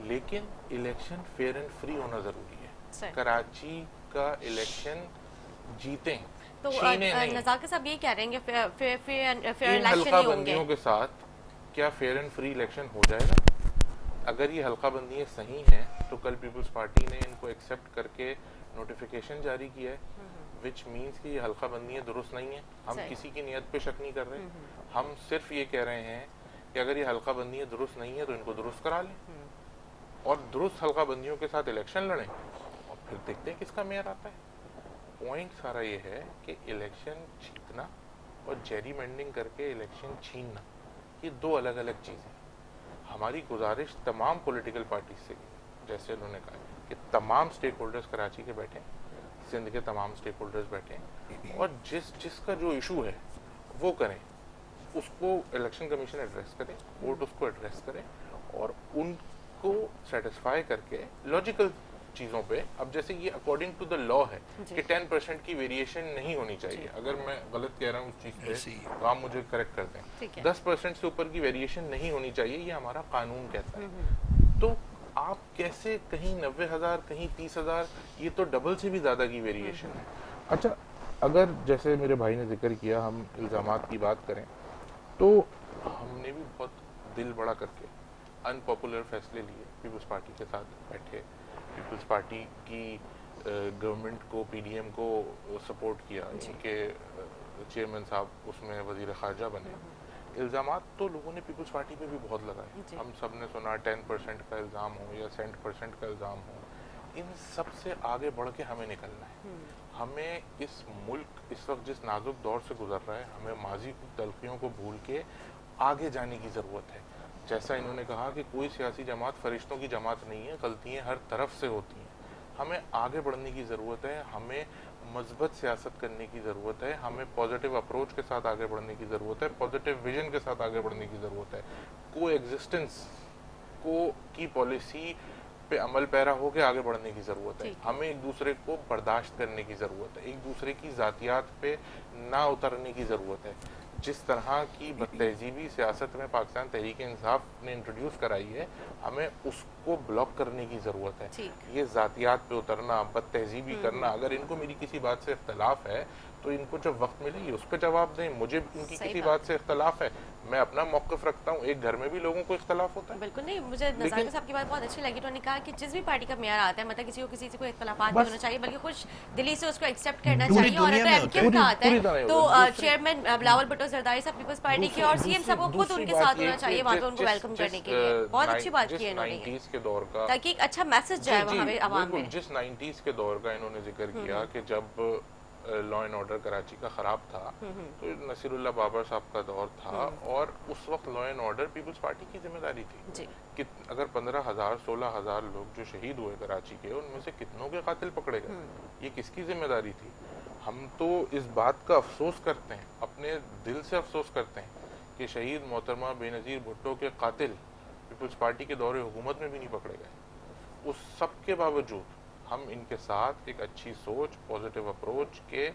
लेकिन इलेक्शन फेयर एंड फ्री होना जरूरी है। कराची का इलेक्शन जीते, तो नज़ाकत साहब ये कह रहे हैं कि फेयर इलेक्शन नहीं होंगे के साथ क्या फेयर एंड फ्री इलेक्शन हो जाएगा? अगर ये हल्का बंदियां सही हैं तो कल पीपल्स पार्टी ने इनको एक्सेप्ट करके नोटिफिकेशन जारी किया है, विच मीन्स कि ये हल्का बंदियां दुरुस्त नहीं है। हम किसी की नियत पे शक नहीं कर रहे, हम सिर्फ ये कह रहे हैं कि अगर ये हल्का बंदियां दुरुस्त नहीं है तो इनको दुरुस्त करा लें और दुरुस्त हल्का बंदियों के साथ इलेक्शन लड़ें और फिर देखते हैं किसका मेयर आता है। पॉइंट सारा ये है कि इलेक्शन जीतना और जेरीमेंडिंग करके इलेक्शन छीनना, ये दो अलग अलग चीज़ें। हमारी गुजारिश तमाम पॉलिटिकल पार्टी से, जैसे उन्होंने कहा कि तमाम स्टेक होल्डर्स कराची के बैठे, सिंध के तमाम स्टेक होल्डर्स बैठे और जिसका जो इशू है वो करें। उसको इलेक्शन कमीशन एड्रेस करे, कोर्ट उसको एड्रेस करे और उनको सेटिस्फाई करके लॉजिकल चीजों पे, अब जैसे ये अकॉर्डिंग टू द लॉ है कि 10% की वेरिएशन नहीं होनी चाहिए, अगर मैं गलत कह रहा हूँ उस चीज पे तो आप मुझे करेक्ट कर दें, 10% से ऊपर की वेरिएशन नहीं होनी चाहिए, ये हमारा कानून कहता है। तो आप कैसे कहीं 90,000 कहीं 30,000, ये तो डबल से भी ज्यादा की वेरिएशन है। अच्छा, अगर जैसे मेरे भाई ने जिक्र किया हम इल्जामात की बात करें तो हमने भी बहुत दिल बड़ा करके अनपॉपुलर फैसले लिए, पीपल्स पार्टी के साथ बैठे, पीपल्स पार्टी की गवर्नमेंट को, पीडीएम को सपोर्ट किया, इनके चेयरमैन साहब उसमें वजीर खारजा बने। इल्जामात तो लोगों ने पीपल्स पार्टी पे भी बहुत लगाए, हम सब ने सुना 10% का इल्ज़ाम हो या 7% का इल्ज़ाम हो, इन सब से आगे बढ़ के हमें निकलना है। हमें इस मुल्क इस वक्त जिस नाजुक दौर से गुजर रहा है, हमें माजी की तलखियों को भूल के आगे जाने की ज़रूरत है। जैसा इन्होंने कहा कि कोई सियासी जमात फरिश्तों की जमात नहीं है, गलतियाँ हर तरफ से होती हैं, हमें आगे बढ़ने की ज़रूरत है, हमें मजबूत सियासत करने की ज़रूरत है, हमें पॉजिटिव अप्रोच के साथ आगे बढ़ने की ज़रूरत है, पॉजिटिव विजन के साथ आगे बढ़ने की ज़रूरत है, को एग्जिस्टेंस की पॉलिसी पे अमल पैरा होकर आगे बढ़ने की ज़रूरत है, हमें एक दूसरे को बर्दाश्त करने की ज़रूरत है, एक दूसरे की ज़ातियात पे ना उतरने की ज़रूरत है। जिस तरह की बदतहजीबी सियासत में पाकिस्तान तहरीक इंसाफ ने इंट्रोड्यूस कराई है, हमें उसको ब्लॉक करने की ज़रूरत है। ये ज़ातियात पे उतरना, बदतहजीबी करना, अगर इनको मेरी किसी बात से इख्तलाफ है तो इनको जब वक्त मिले ये उस पर जवाब दें, मुझे इनकी किसी बात से इख्तलाफ है, मैं अपना मौक़िफ़ रखता हूँ, एक घर में भी लोगों को इख्तलाफ होता है। बिल्कुल नहीं, मुझे नज़ारा साहब की बात बहुत अच्छी लगी, उन्होंने कहा कि जिस भी पार्टी का मेयर आता है, मतलब किसी को किसी से कोई इख्तलाफात नहीं होना चाहिए, बल्कि खुश दिली से उसको एक्सेप्ट करना चाहिए। और अगर एमक्यूएम का आता है तो चेयरमैन बिलावल भुट्टो जरदारी साहब पीपल्स पार्टी के और सीएम साहब को खुद उनके साथ होना चाहिए वहाँ पे उनको वेलकम करने के लिए। बहुत अच्छी बात की है इन्होंने, के दौर का, ताकि एक अच्छा मैसेज जाए वहाँ पे आवाम में। जिस 90s के दौर का इन्होंने जिक्र किया कि जब लॉ एंड ऑर्डर कराची का खराब था तो नसीरुल्लाह बाबर साहब का दौर था और उस वक्त law and order people's party की जिम्मेदारी थी कि अगर 15,000 16,000 लोग जो शहीद हुए कराची के, उनमें से कितनों के कातिल पकड़े गए, ये किसकी जिम्मेदारी थी? हम तो इस बात का अफसोस करते हैं, अपने दिल से अफसोस करते हैं कि शहीद मोहतरमा बेनज़ीर भुट्टो के कातिल पीपल्स पार्टी के दौरे हुकूमत में भी नहीं पकड़े गए। उस सब के बावजूद हम इनके साथ एक अच्छी सोच, पॉजिटिव अप्रोच के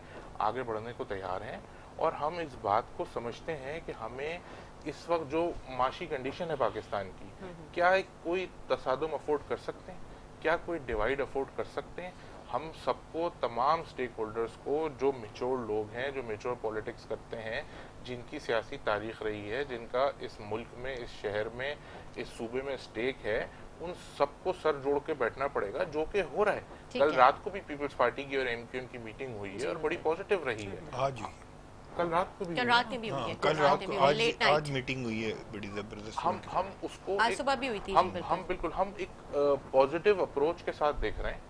आगे बढ़ने को तैयार हैं और हम इस बात को समझते हैं कि हमें इस वक्त जो माशी कंडीशन है पाकिस्तान की, क्या कोई तसादुम अफोर्ड कर सकते हैं? क्या कोई डिवाइड अफोर्ड कर सकते हैं? हम सबको, तमाम स्टेक होल्डर्स को, जो मेच्योर लोग हैं, जो मेच्योर पॉलिटिक्स करते हैं, जिनकी सियासी तारीख रही है, जिनका इस मुल्क में, इस शहर में, इस सूबे में स्टेक है, उन सबको सर जोड़ के बैठना पड़ेगा, जो कि हो रहा है। कल रात को भी पीपल्स पार्टी की और एमक्यूएम की मीटिंग हुई है और बड़ी पॉजिटिव रही है। कल रात को भी, कल रात में भी हुई है, कल रात को, आज मीटिंग हुई है बड़ी जबरदस्त। हम उसको आज सुबह भी हुई थी। हम बिल्कुल हम एक पॉजिटिव अप्रोच के साथ देख रहे हैं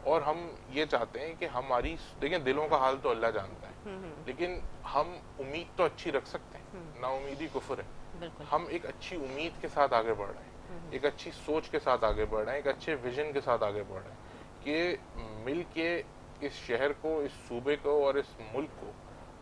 और हम ये चाहते हैं कि हमारी, देखिए दिलों का हाल तो अल्लाह जानता है, लेकिन हम उम्मीद तो अच्छी रख सकते हैं, नाउमीदी कुफ्र है। हम एक अच्छी उम्मीद के साथ आगे बढ़ रहे हैं, एक अच्छी सोच के साथ आगे बढ़ रहे हैं, एक अच्छे विजन के साथ आगे बढ़ रहे हैं कि मिल के इस शहर को, इस सूबे को और इस मुल्क को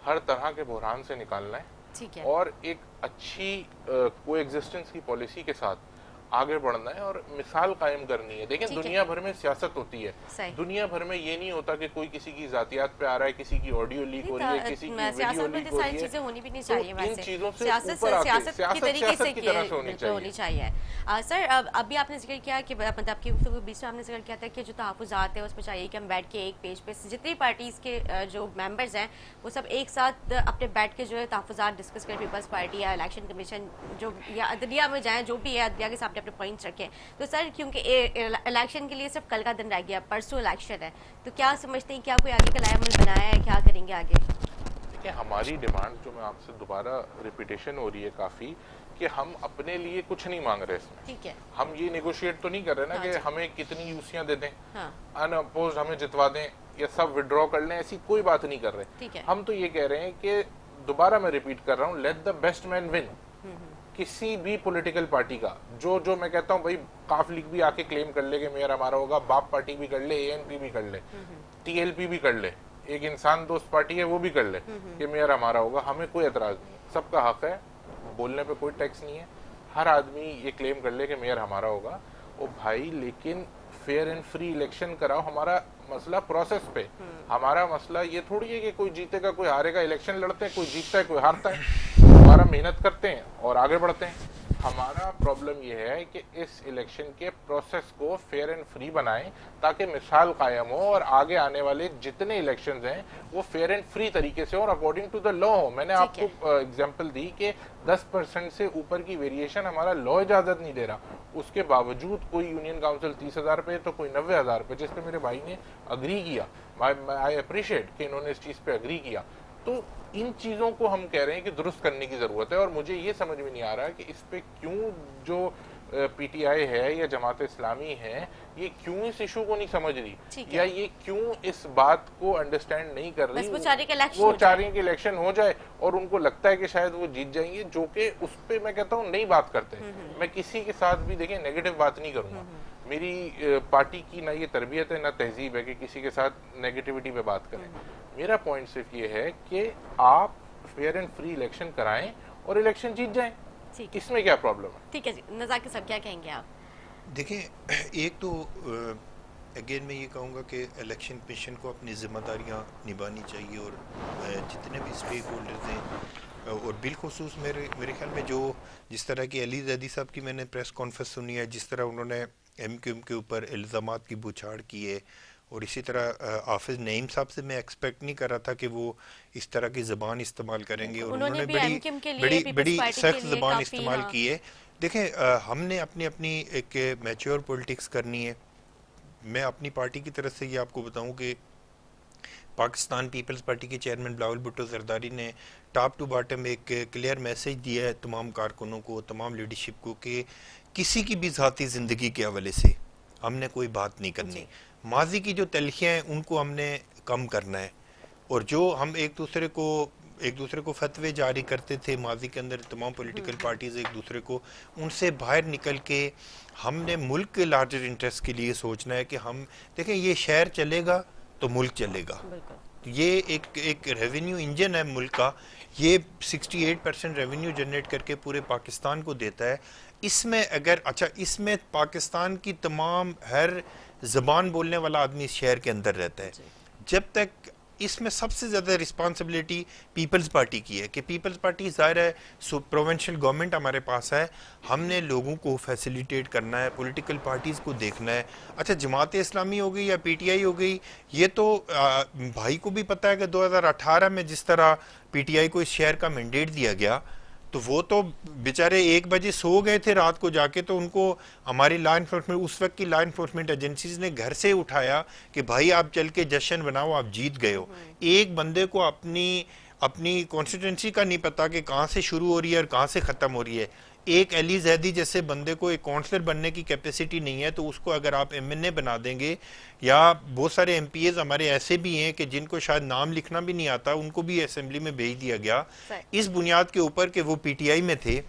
हर तरह के बहरान से निकालना है और एक अच्छी कोएग्जिस्टेंस की पॉलिसी के साथ आगे बढ़ना है और मिसाल कायम करनी है। देखिए दुनिया भर में सियासत होती है, दुनिया भर में ये नहीं होता कि कोई किसी की जातियात पे आ रहा है, किसी की ऑडियो लीक हो रही है, किसी की वीडियो लीक हो रही है, चीजें होनी भी नहीं चाहिए। इन चीजों से सियासत की तरीके से होनी चाहिए। सर अभी आपने जिक्र किया कि मतलब आपकी गुफ्तगू बीच में आपने जिक्र किया था कि जो तहफ़्फ़ुज़ात है उसमें चाहिए कि हम बैठ के एक पेज पे जितनी पार्टीज़ के जो मेंबर्स हैं वो सब एक साथ अपने बैठ के जो है तहफ़्फ़ुज़ात डिस्कस करें, पीपल्स पार्टी या इलेक्शन कमीशन जो या अदलिया में जाएँ, जो भी है अदलिया के सामने अपने पॉइंट्स रखें। तो सर क्योंकि इलेक्शन के लिए सिर्फ कल का दिन रह गया, परसों इलेक्शन है, तो क्या समझते हैं, क्या कोई आगे का लाएमल बनाया है, क्या करेंगे आगे? देखिए हमारी डिमांड जो मैं आपसे दोबारा रिपीटेशन हो रही है काफ़ी, कि हम अपने लिए कुछ नहीं मांग रहे इसमें। ठीक है, हम ये नेगोशिएट तो नहीं कर रहे ना कि हमें कितनी यूसियां दे दें, अनअपोज्ड हमें जितवा दें या सब विड्रॉ कर लें, ऐसी कोई बात नहीं कर रहे। हम तो ये कह रहे हैं कि दोबारा मैं रिपीट कर रहा हूँ, let the best man win. किसी भी पॉलिटिकल पार्टी का जो मैं कहता हूँ भाई, काफ लीग भी आके क्लेम कर ले कि मेयर हमारा होगा, बाप पार्टी भी कर ले, एएनपी भी कर ले, टीएलपी भी कर ले, एक इंसान दोस्त पार्टी है वो भी कर ले कि मेयर हमारा होगा, हमें कोई एतराज नहीं, सबका हक है बोलने पे कोई टैक्स नहीं है, हर आदमी ये क्लेम कर ले कि मेयर हमारा होगा। ओ भाई, लेकिन फेयर एंड फ्री इलेक्शन कराओ। हमारा मसला प्रोसेस पे, हमारा मसला ये थोड़ी है कि कोई जीतेगा कोई हारेगा। इलेक्शन लड़ते हैं, कोई जीतता है कोई हारता है, हमारा मेहनत करते हैं और आगे बढ़ते हैं। हमारा प्रॉब्लम यह है कि इस इलेक्शन के प्रोसेस को फेयर एंड फ्री बनाएं ताकि मिसाल कायम हो और आगे आने वाले जितने इलेक्शंस हैं वो फेयर एंड फ्री तरीके से हो और अकॉर्डिंग टू द लॉ हो। मैंने आपको एग्जांपल दी कि 10% से ऊपर की वेरिएशन हमारा लॉ इजाजत नहीं दे रहा, उसके बावजूद कोई यूनियन काउंसिल 30,000 पे तो कोई 90,000 पे, जिस पे मेरे भाई ने अग्री किया। आई अप्रिशिएट कि इन्होंने इस चीज पे अग्री किया। तो इन चीजों को हम कह रहे हैं कि दुरुस्त करने की जरूरत है और मुझे ये समझ में नहीं आ रहा कि इस पे क्यों जो पीटीआई है या जमात इस्लामी है ये क्यों इस इशू को नहीं समझ रही, या ये क्यों इस बात को अंडरस्टैंड नहीं कर रही। वो चाह रही है कि इलेक्शन हो जाए और उनको लगता है कि शायद वो जीत जाएंगे, जो कि उस पे मैं कहता हूँ नहीं बात करते। मैं किसी के साथ भी देखिए नेगेटिव बात नहीं करूंगा। मेरी पार्टी की ना ये तरबियत है ना तहजीब है कि किसी के साथ नेगेटिविटी पे बात करें। मेरा पॉइंट सिर्फ ये है कि आप फेयर एंड फ्री इलेक्शन कराएं और इलेक्शन जीत जाएं, इसमें क्या प्रॉब्लम है? ठीक है जी, नज़ाकिर साहब क्या कहेंगे आप? देखिए, एक तो अगेन मैं ये कहूँगा कि इलेक्शन कमीशन को अपनी जिम्मेदारियाँ निभानी चाहिए और जितने भी स्टेक होल्डर्स हैं और बिलखुसूस मेरे ख्याल में जो जिस तरह की अली जैदी साहब की मैंने प्रेस कॉन्फ्रेंस सुनी है, जिस तरह उन्होंने MQM के ऊपर इल्ज़ामात की बौछार की है, और इसी तरह हाफिज नईम साहब से मैं एक्सपेक्ट नहीं कर रहा था कि वो इस तरह की ज़बान इस्तेमाल करेंगे और उन्होंने बड़ी सख्त ज़बान इस्तेमाल की है। देखें, हमने अपनी एक मैच्योर पॉलिटिक्स करनी है। मैं अपनी पार्टी की तरफ से ये आपको बताऊं कि पाकिस्तान पीपल्स पार्टी के चेयरमैन बिलावल भुट्टो जरदारी ने टॉप टू बॉटम एक क्लियर मैसेज दिया है तमाम कारकुनों को, तमाम लीडरशिप को, कि किसी की भी ज़ाती ज़िंदगी के हवाले से हमने कोई बात नहीं करनी। माजी की जो तलखियाँ हैं उनको हमने कम करना है, और जो हम एक दूसरे को फतवे जारी करते थे माजी के अंदर, तमाम पॉलिटिकल पार्टीज एक दूसरे को, उनसे बाहर निकल के हमने मुल्क के लार्जर इंटरेस्ट के लिए सोचना है कि हम देखें ये शहर चलेगा तो मुल्क चलेगा। ये एक रेवेन्यू इंजन है मुल्क का, ये 68% रेवेन्यू जनरेट करके पूरे पाकिस्तान को देता है। इसमें अगर इसमें पाकिस्तान की तमाम हर ज़बान बोलने वाला आदमी इस शहर के अंदर रहता है। जब तक इसमें सबसे ज़्यादा रिस्पांसिबिलिटी पीपल्स पार्टी की है कि पीपल्स पार्टी ज़ाहिर है प्रोविंशियल गवर्नमेंट हमारे पास है, हमने लोगों को फैसिलिटेट करना है, पॉलिटिकल पार्टीज़ को देखना है। अच्छा, जमात इस्लामी हो गई या PTI हो गई, ये तो भाई को भी पता है कि 2018 में जिस तरह PTI को इस शहर का मैंडेट दिया गया तो वो तो बेचारे 1 बजे सो गए थे रात को जाके, तो उनको हमारी लॉ इन्फोर्समेंट, उस वक्त की लॉ इन्फोर्समेंट एजेंसीज ने घर से उठाया कि भाई आप चल के जश्न बनाओ, आप जीत गए हो। एक बंदे को अपनी कॉन्स्टिट्यूंसी का नहीं पता कि कहाँ से शुरू हो रही है और कहाँ से ख़त्म हो रही है। एक अली जैदी जैसे बंदे को एक काउंसलर बनने की कैपेसिटी नहीं है, तो उसको अगर आप MNA बना देंगे, या बहुत सारे MPAs हमारे ऐसे भी हैं कि जिनको शायद नाम लिखना भी नहीं आता, उनको भी असेंबली में भेज दिया गया इस बुनियाद के ऊपर कि वो PTI में थे,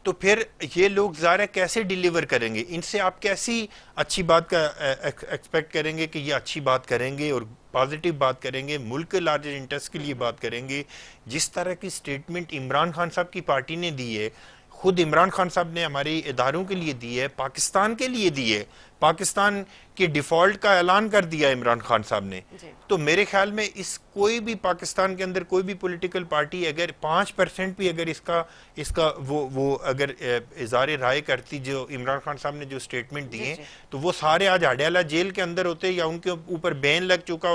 तो फिर ये लोग ज़ाहिर कैसे डिलीवर करेंगे? इनसे आप कैसी अच्छी बात का एक्सपेक्ट करेंगे कि ये अच्छी बात करेंगे और पॉजिटिव बात करेंगे, मुल्क के लार्जर इंटरेस्ट के लिए बात करेंगे? जिस तरह की स्टेटमेंट इमरान खान साहब की पार्टी ने दी है, खुद इमरान खान साहब ने हमारे इदारों के लिए दी है, पाकिस्तान के लिए दी है, पाकिस्तान के डिफॉल्ट का ऐलान कर दिया इमरान खान साहब ने। तो मेरे ख्याल में इस कोई भी पाकिस्तान के अंदर कोई भी पॉलिटिकल पार्टी अगर 5% भी अगर इसका वो अगर इज़हार राय करती जो इमरान खान साहब ने जो स्टेटमेंट दिए, तो वो सारे आज अडयाला जेल के अंदर होते या उनके ऊपर बैन लग चुका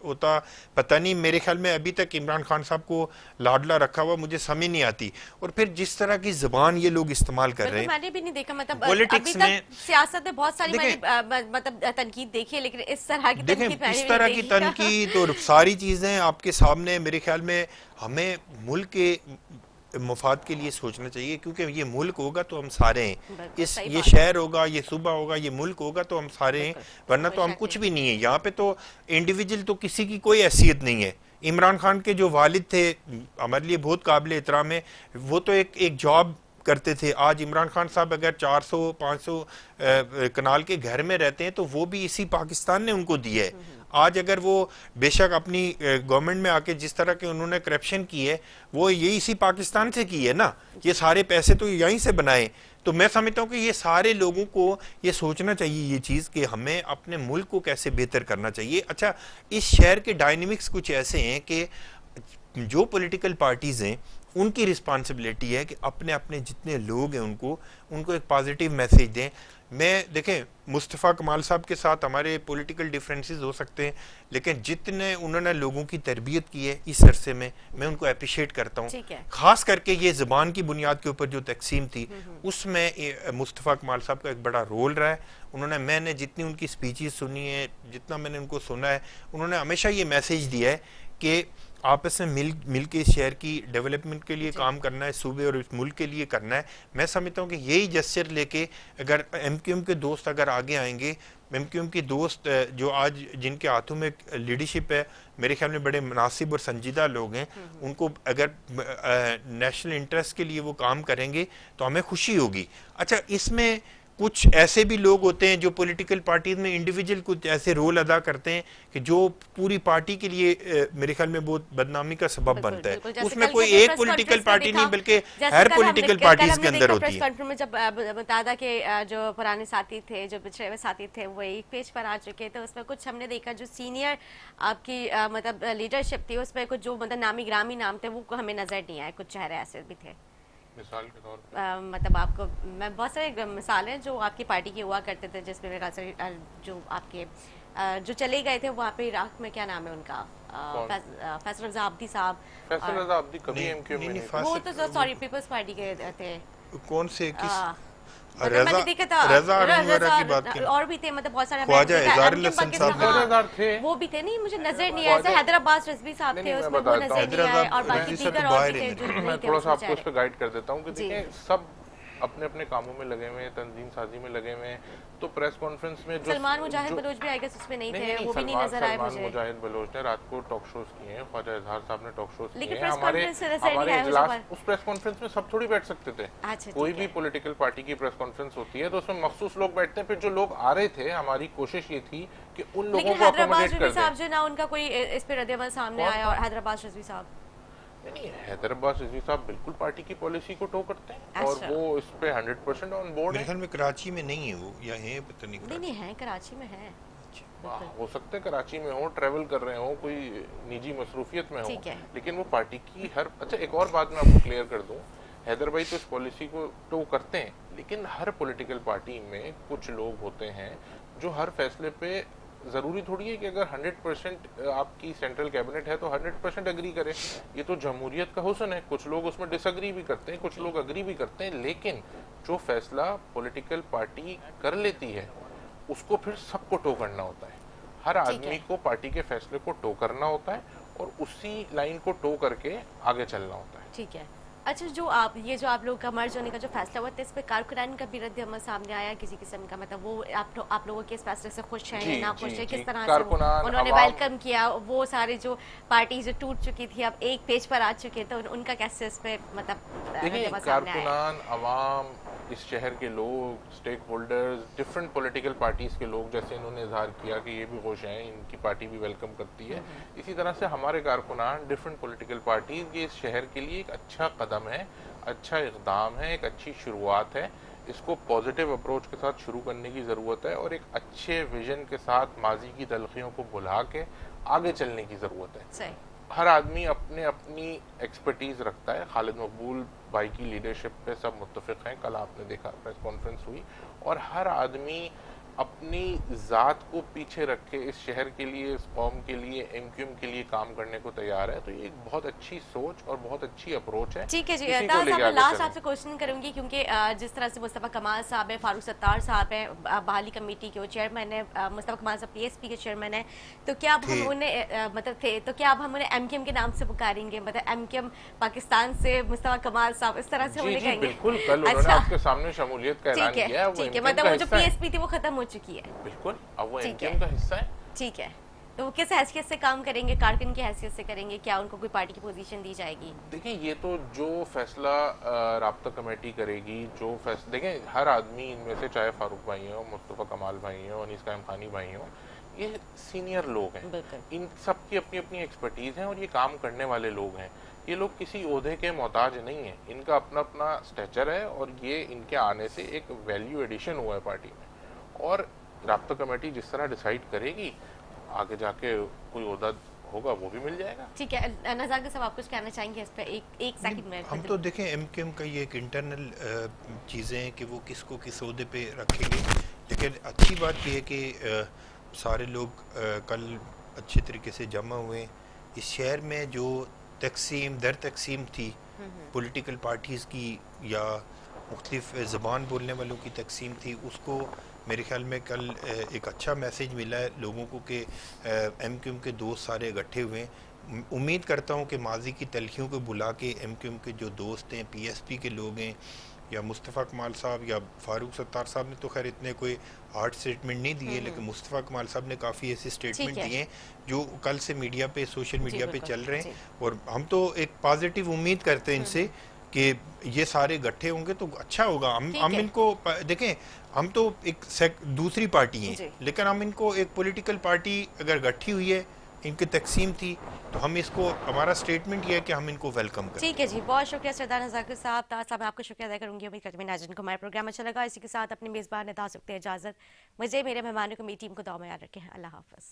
होता। पता नहीं, मेरे ख्याल में अभी तक इमरान खान साहब को लाडला रखा हुआ मुझे समझ नहीं आती। और फिर जिस तरह की जुबान ये लोग इस्तेमाल कर रहे हैं, मैंने भी नहीं देखा, मतलब पॉलिटिक्स में, सियासत में बहुत सारी मतलब तनकीद देखी है, लेकिन इस तरह की तनकीद और सारी चीजें आपके सामने। मेरे ख्याल में हमें मुल्क के मुफाद के लिए सोचना चाहिए, क्योंकि ये मुल्क होगा तो हम सारे हैं, ये शहर होगा, ये सूबा होगा, ये मुल्क होगा तो हम सारे हैं, वरना तो हम कुछ भी नहीं है। यहाँ पे तो इंडिविजुअल तो किसी की कोई हैसियत नहीं है। इमरान खान के जो वालिद थे हमारे लिए बहुत काबिल एहतराम है, वो तो एक जॉब करते थे। आज इमरान खान साहब अगर 400-500 कनाल के घर में रहते हैं तो वो भी इसी पाकिस्तान ने उनको दिया है। आज अगर वो बेशक अपनी गवर्नमेंट में आके जिस तरह के उन्होंने करप्शन की है वो ये इसी पाकिस्तान से की है ना, ये सारे पैसे तो यहीं से बनाए। तो मैं समझता हूँ कि ये सारे लोगों को ये सोचना चाहिए ये चीज़ कि हमें अपने मुल्क को कैसे बेहतर करना चाहिए। अच्छा, इस शहर के डायनेमिक्स कुछ ऐसे हैं कि जो पॉलिटिकल पार्टीज़ हैं उनकी रिस्पॉन्सिबिलिटी है कि अपने अपने जितने लोग हैं उनको एक पॉजिटिव मैसेज दें। मैं देखें, मुस्तफ़ा कमाल साहब के साथ हमारे पॉलिटिकल डिफरेंसेस हो सकते हैं, लेकिन जितने उन्होंने लोगों की तरबियत की है इस अरसे में, मैं उनको अप्रिशिएट करता हूँ। खास करके ये ज़बान की बुनियाद के ऊपर जो तकसीम थी उसमें मुस्तफ़ा कमाल साहब का एक बड़ा रोल रहा है। मैंने जितनी उनकी स्पीचेस सुनी है, जितना मैंने उनको सुना है, उन्होंने हमेशा ये मैसेज दिया है कि आपस में मिल के इस शहर की डेवलपमेंट के लिए काम करना है, सूबे और इस मुल्क के लिए करना है। मैं समझता हूँ कि यही जस्चर लेके अगर एमक्यूएम के दोस्त अगर आगे आएंगे, एमक्यूएम के दोस्त जो आज जिनके हाथों में लीडरशिप है, मेरे ख्याल में बड़े मुनासिब और संजीदा लोग हैं, उनको अगर नेशनल इंटरेस्ट के लिए वो काम करेंगे तो हमें खुशी होगी। अच्छा, इसमें कुछ ऐसे भी लोग होते हैं जो पॉलिटिकल पार्टीज में इंडिविजुअल कुछ ऐसे रोल अदा करते हैं कि जो पूरी पार्टी के लिए मेरे ख्याल में बहुत बदनामी का सबब बनता है। उसमें कोई एक पॉलिटिकल पार्टी नहीं बल्कि हर पॉलिटिकल पार्टीज के अंदर होती है। में जब बता था कि जो पुराने साथी थे, जो पिछड़े हुए साथी थे, वो एक पेज पर आ चुके थे। उसमें कुछ हमने देखा जो सीनियर आपकी मतलब लीडरशिप थी, उसमें कुछ जो मतलब नामी ग्रामी नाम थे वो हमें नजर नहीं आए। कुछ चेहरे ऐसे भी थे मिसाल के तौर पर मतलब आपको मैं बहुत सारे मिसाल हैं जो आपकी पार्टी के हुआ करते थे, जिसमें मेरे ख्याल से जो आपके जो चले गए थे वहाँ पे इराक में, क्या नाम है उनका, फैसल रज़ा अब्दी साहब। फैसल रज़ा अब्दी कभी एमक्यू में नहीं, वो तो सॉरी पीपल्स पार्टी के थे। कौन से किस मैंने देखा था रज़ा की बात की, और भी थे, मतलब बहुत सारे ख्वाजा इज़ारुल हसन साहब थे, वो भी थे। नहीं, मुझे नजर नहीं आया। हैदराबाद रिजवी साहब थे उसमें, वो नजर नहीं आए, और बाकी दीगर और भी थे जो मैं थोड़ा सा आपको इस पे गाइड कर देता हूँ कि देखिए सब अपने अपने कामों में लगे हुए हैं, तंजीम साजी में लगे हुए हैं। तो प्रेस कॉन्फ्रेंस में जो सलमान मुजाहिद बलोच भी आएगा उसमें नहीं थे, वो भी नहीं नजर आए मुझे। सलमान मुजाहिद बलोच ने रात को टॉक शोज किए हैं, ख्वाजा इजहार साहब ने टॉक शोज किए हैं। हमारे इजलास, उस प्रेस कॉन्फ्रेंस में सब थोड़ी बैठ सकते थे। कोई भी पॉलिटिकल पार्टी की प्रेस कॉन्फ्रेंस होती है तो उसमें मखसूस लोग बैठते हैं। फिर जो लोग आ रहे थे, हमारी कोशिश ये थी कि उन लोगों को अकोमोडेट कर दें। जो ना उनका कोई इस पे रद्द-ए-अमल सामने आया, और हैदराबाद रिजवी साहब नहीं, हैदराबाद रिजवी साहब बिल्कुल पार्टी की पॉलिसी को टो करते हैं और वो इस पे 100% ऑन बोर्ड है। मेरे ख्याल में कराची में नहीं है वो, या है पता नहीं। नहीं है, कराची में है। हो सकता है कराची में हो, ट्रेवल कर रहे हो, कोई निजी मसरूफियत में हो, लेकिन वो पार्टी की हर। अच्छा, एक और बात मैं आपको क्लियर कर दूं, हैदर भाई तो इस पॉलिसी को टो करते हैं, लेकिन हर पॉलिटिकल पार्टी में कुछ लोग होते हैं जो हर फैसले पे जरूरी थोड़ी है कि अगर 100% आपकी सेंट्रल कैबिनेट है तो 100% अग्री करे। ये तो जमहूरियत का हुस्न है, कुछ लोग उसमें डिसअग्री भी करते हैं, कुछ लोग अग्री भी करते हैं, लेकिन जो फैसला पॉलिटिकल पार्टी कर लेती है उसको फिर सबको टो करना होता है। हर आदमी को पार्टी के फैसले को टो करना होता है और उसी लाइन को टो करके आगे चलना होता है। ठीक है। अच्छा, जो आप लोग का मर्ज होने का जो फैसला हुआ था, इस पे कारकुनान का भी रद्द अमल सामने आया किसी किस्म का, मतलब वो आप लोगों के इस फैसले से खुश हैं या ना खुश हैं, किस तरह से उन्होंने वेलकम किया? वो सारे जो पार्टी जो टूट चुकी थी अब एक पेज पर आ चुके, तो उनका कैसे इस पे मतलब कारकुनान, अवाम, इस शहर के लोग, stakeholders, different political parties के लोग, जैसे इन्होंने इजहार किया कि ये भी खुश हैं, इनकी पार्टी भी वेलकम करती है, इसी तरह से हमारे कारकुनान, डिफरेंट पॉलिटिकल पार्टीज, ये इस शहर के लिए एक अच्छा कदम है, अच्छा इक़दाम है, एक अच्छी शुरुआत है। इसको पॉजिटिव अप्रोच के साथ शुरू करने की ज़रूरत है और एक अच्छे विजन के साथ माजी की तलखियों को भुला के आगे चलने की ज़रूरत है। हर आदमी अपने अपनी एक्सपर्टीज रखता है। खालिद मकबूल भाई की लीडरशिप पे सब मुत्तफिक हैं, कल आपने देखा प्रेस कॉन्फ्रेंस हुई, और हर आदमी अपनी ज़ात को पीछे रख के इस शहर के लिए, इस कौम के लिए, एमक्यूएम के लिए काम करने को तैयार है। तो ये एक बहुत अच्छी सोच और बहुत अच्छी अप्रोच है। ठीक है जी, लास्ट आपसे क्वेश्चन करूंगी, क्योंकि जिस तरह से मुस्तफ़ा कमाल साहब है, फारूक सत्तार साहब है, बहाली कमेटी के वो चेयरमैन है, मुस्तफ़ा कमाल साहब पीएसपी के चेयरमैन है, तो क्या अब हम उन्हें मतलब थे, तो क्या अब हम उन्हें एमक्यूएम के नाम से पुकारेंगे? मतलब एमक्यूएम पाकिस्तान से मुस्तफ़ा कमाल साहब, इस तरह से उन्हें कहेंगे? बिल्कुल, कल उन्होंने आपके सामने शमूलियत का ऐलान किया है। ठीक है, मतलब वो जो पीएसपी थी वो खत्म हो चुकी है। बिल्कुल, अब वो एमक्यूएम का हिस्सा है। ठीक है, तो वो किस हैसियत से काम करेंगे? कारकुन की हैसियत से करेंगे? क्या उनको कोई पार्टी की पोजीशन दी जाएगी? देखिए, ये तो जो फैसला राब्ता कमेटी करेगी, जो फैसला, देखें हर आदमी इनमें से, चाहे फारूक भाई हो, मुस्तफ़ा कमाल भाई हो, अनीस कायम खानी भाई हो, ये सीनियर लोग हैं, बिल्कुल। इन सब की अपनी अपनी एक्सपर्टीज है और ये काम करने वाले लोग हैं। ये लोग किसी ओहदे के मोहताज नहीं है, इनका अपना अपना स्टेचर है और ये इनके आने से एक वैल्यू एडिशन हुआ है पार्टी में। और राब्ता कमेटी जिस तरह डिसाइड करेगी आगे जाके कोई ओहदा होगा वो भी मिल जाएगा। ठीक है नज़ार साहब, आप कुछ कहना चाहेंगे इस पे? एक सेकंड में हम तो देखें एमकेएम का ये एक इंटरनल चीज़ें हैं कि वो किसको किस ओहदे पे रखेंगे, लेकिन अच्छी बात ये है कि सारे लोग कल अच्छे तरीके से जमा हुए। इस शहर में जो तकसीम दर तकसीम थी पॉलिटिकल पार्टीज़ की या मुख्तलिफ ज़बान बोलने वालों की तकसीम थी, उसको मेरे ख्याल में कल एक अच्छा मैसेज मिला है लोगों को कि एमक्यूएम के दोस्त सारे इकट्ठे हुए हैं। उम्मीद करता हूँ कि माजी की तलखियों को बुला के एमक्यूएम के जो दोस्त हैं, पीएसपी के लोग हैं, या मुस्तफ़ा कमाल साहब या फारूक सत्तार साहब ने तो खैर इतने कोई हार्ड स्टेटमेंट नहीं दिए, लेकिन मुस्तफ़ा कमाल साहब ने काफ़ी ऐसे स्टेटमेंट दिए हैं जो कल से मीडिया पे, सोशल मीडिया पे चल रहे हैं। और हम तो एक पॉजिटिव उम्मीद करते हैं इनसे कि ये सारे इकट्ठे होंगे तो अच्छा होगा। हम इनको देखें, हम तो एक दूसरी पार्टी हैं, लेकिन हम इनको एक पॉलिटिकल पार्टी अगर इकट्ठी हुई है, इनकी तकसीम थी, तो हम इसको, हमारा स्टेटमेंट ये है कि हम इनको वेलकम करें। ठीक है जी, बहुत शुक्रिया सरदार ज़ाकिर साहब। ताज साहब, मैं आपको शुक्रिया अदा करूंगी। उम्मीद करती हूँ नाज़रीन को हमारा प्रोग्राम अच्छा लगा। इसी के साथ अपने मेज़बान अदा सकते हैं इजाज़त। मुझे, मेरे मेहमानों को, मेरी टीम को दुआ में याद रखें। अल्लाह हाफ़िज़।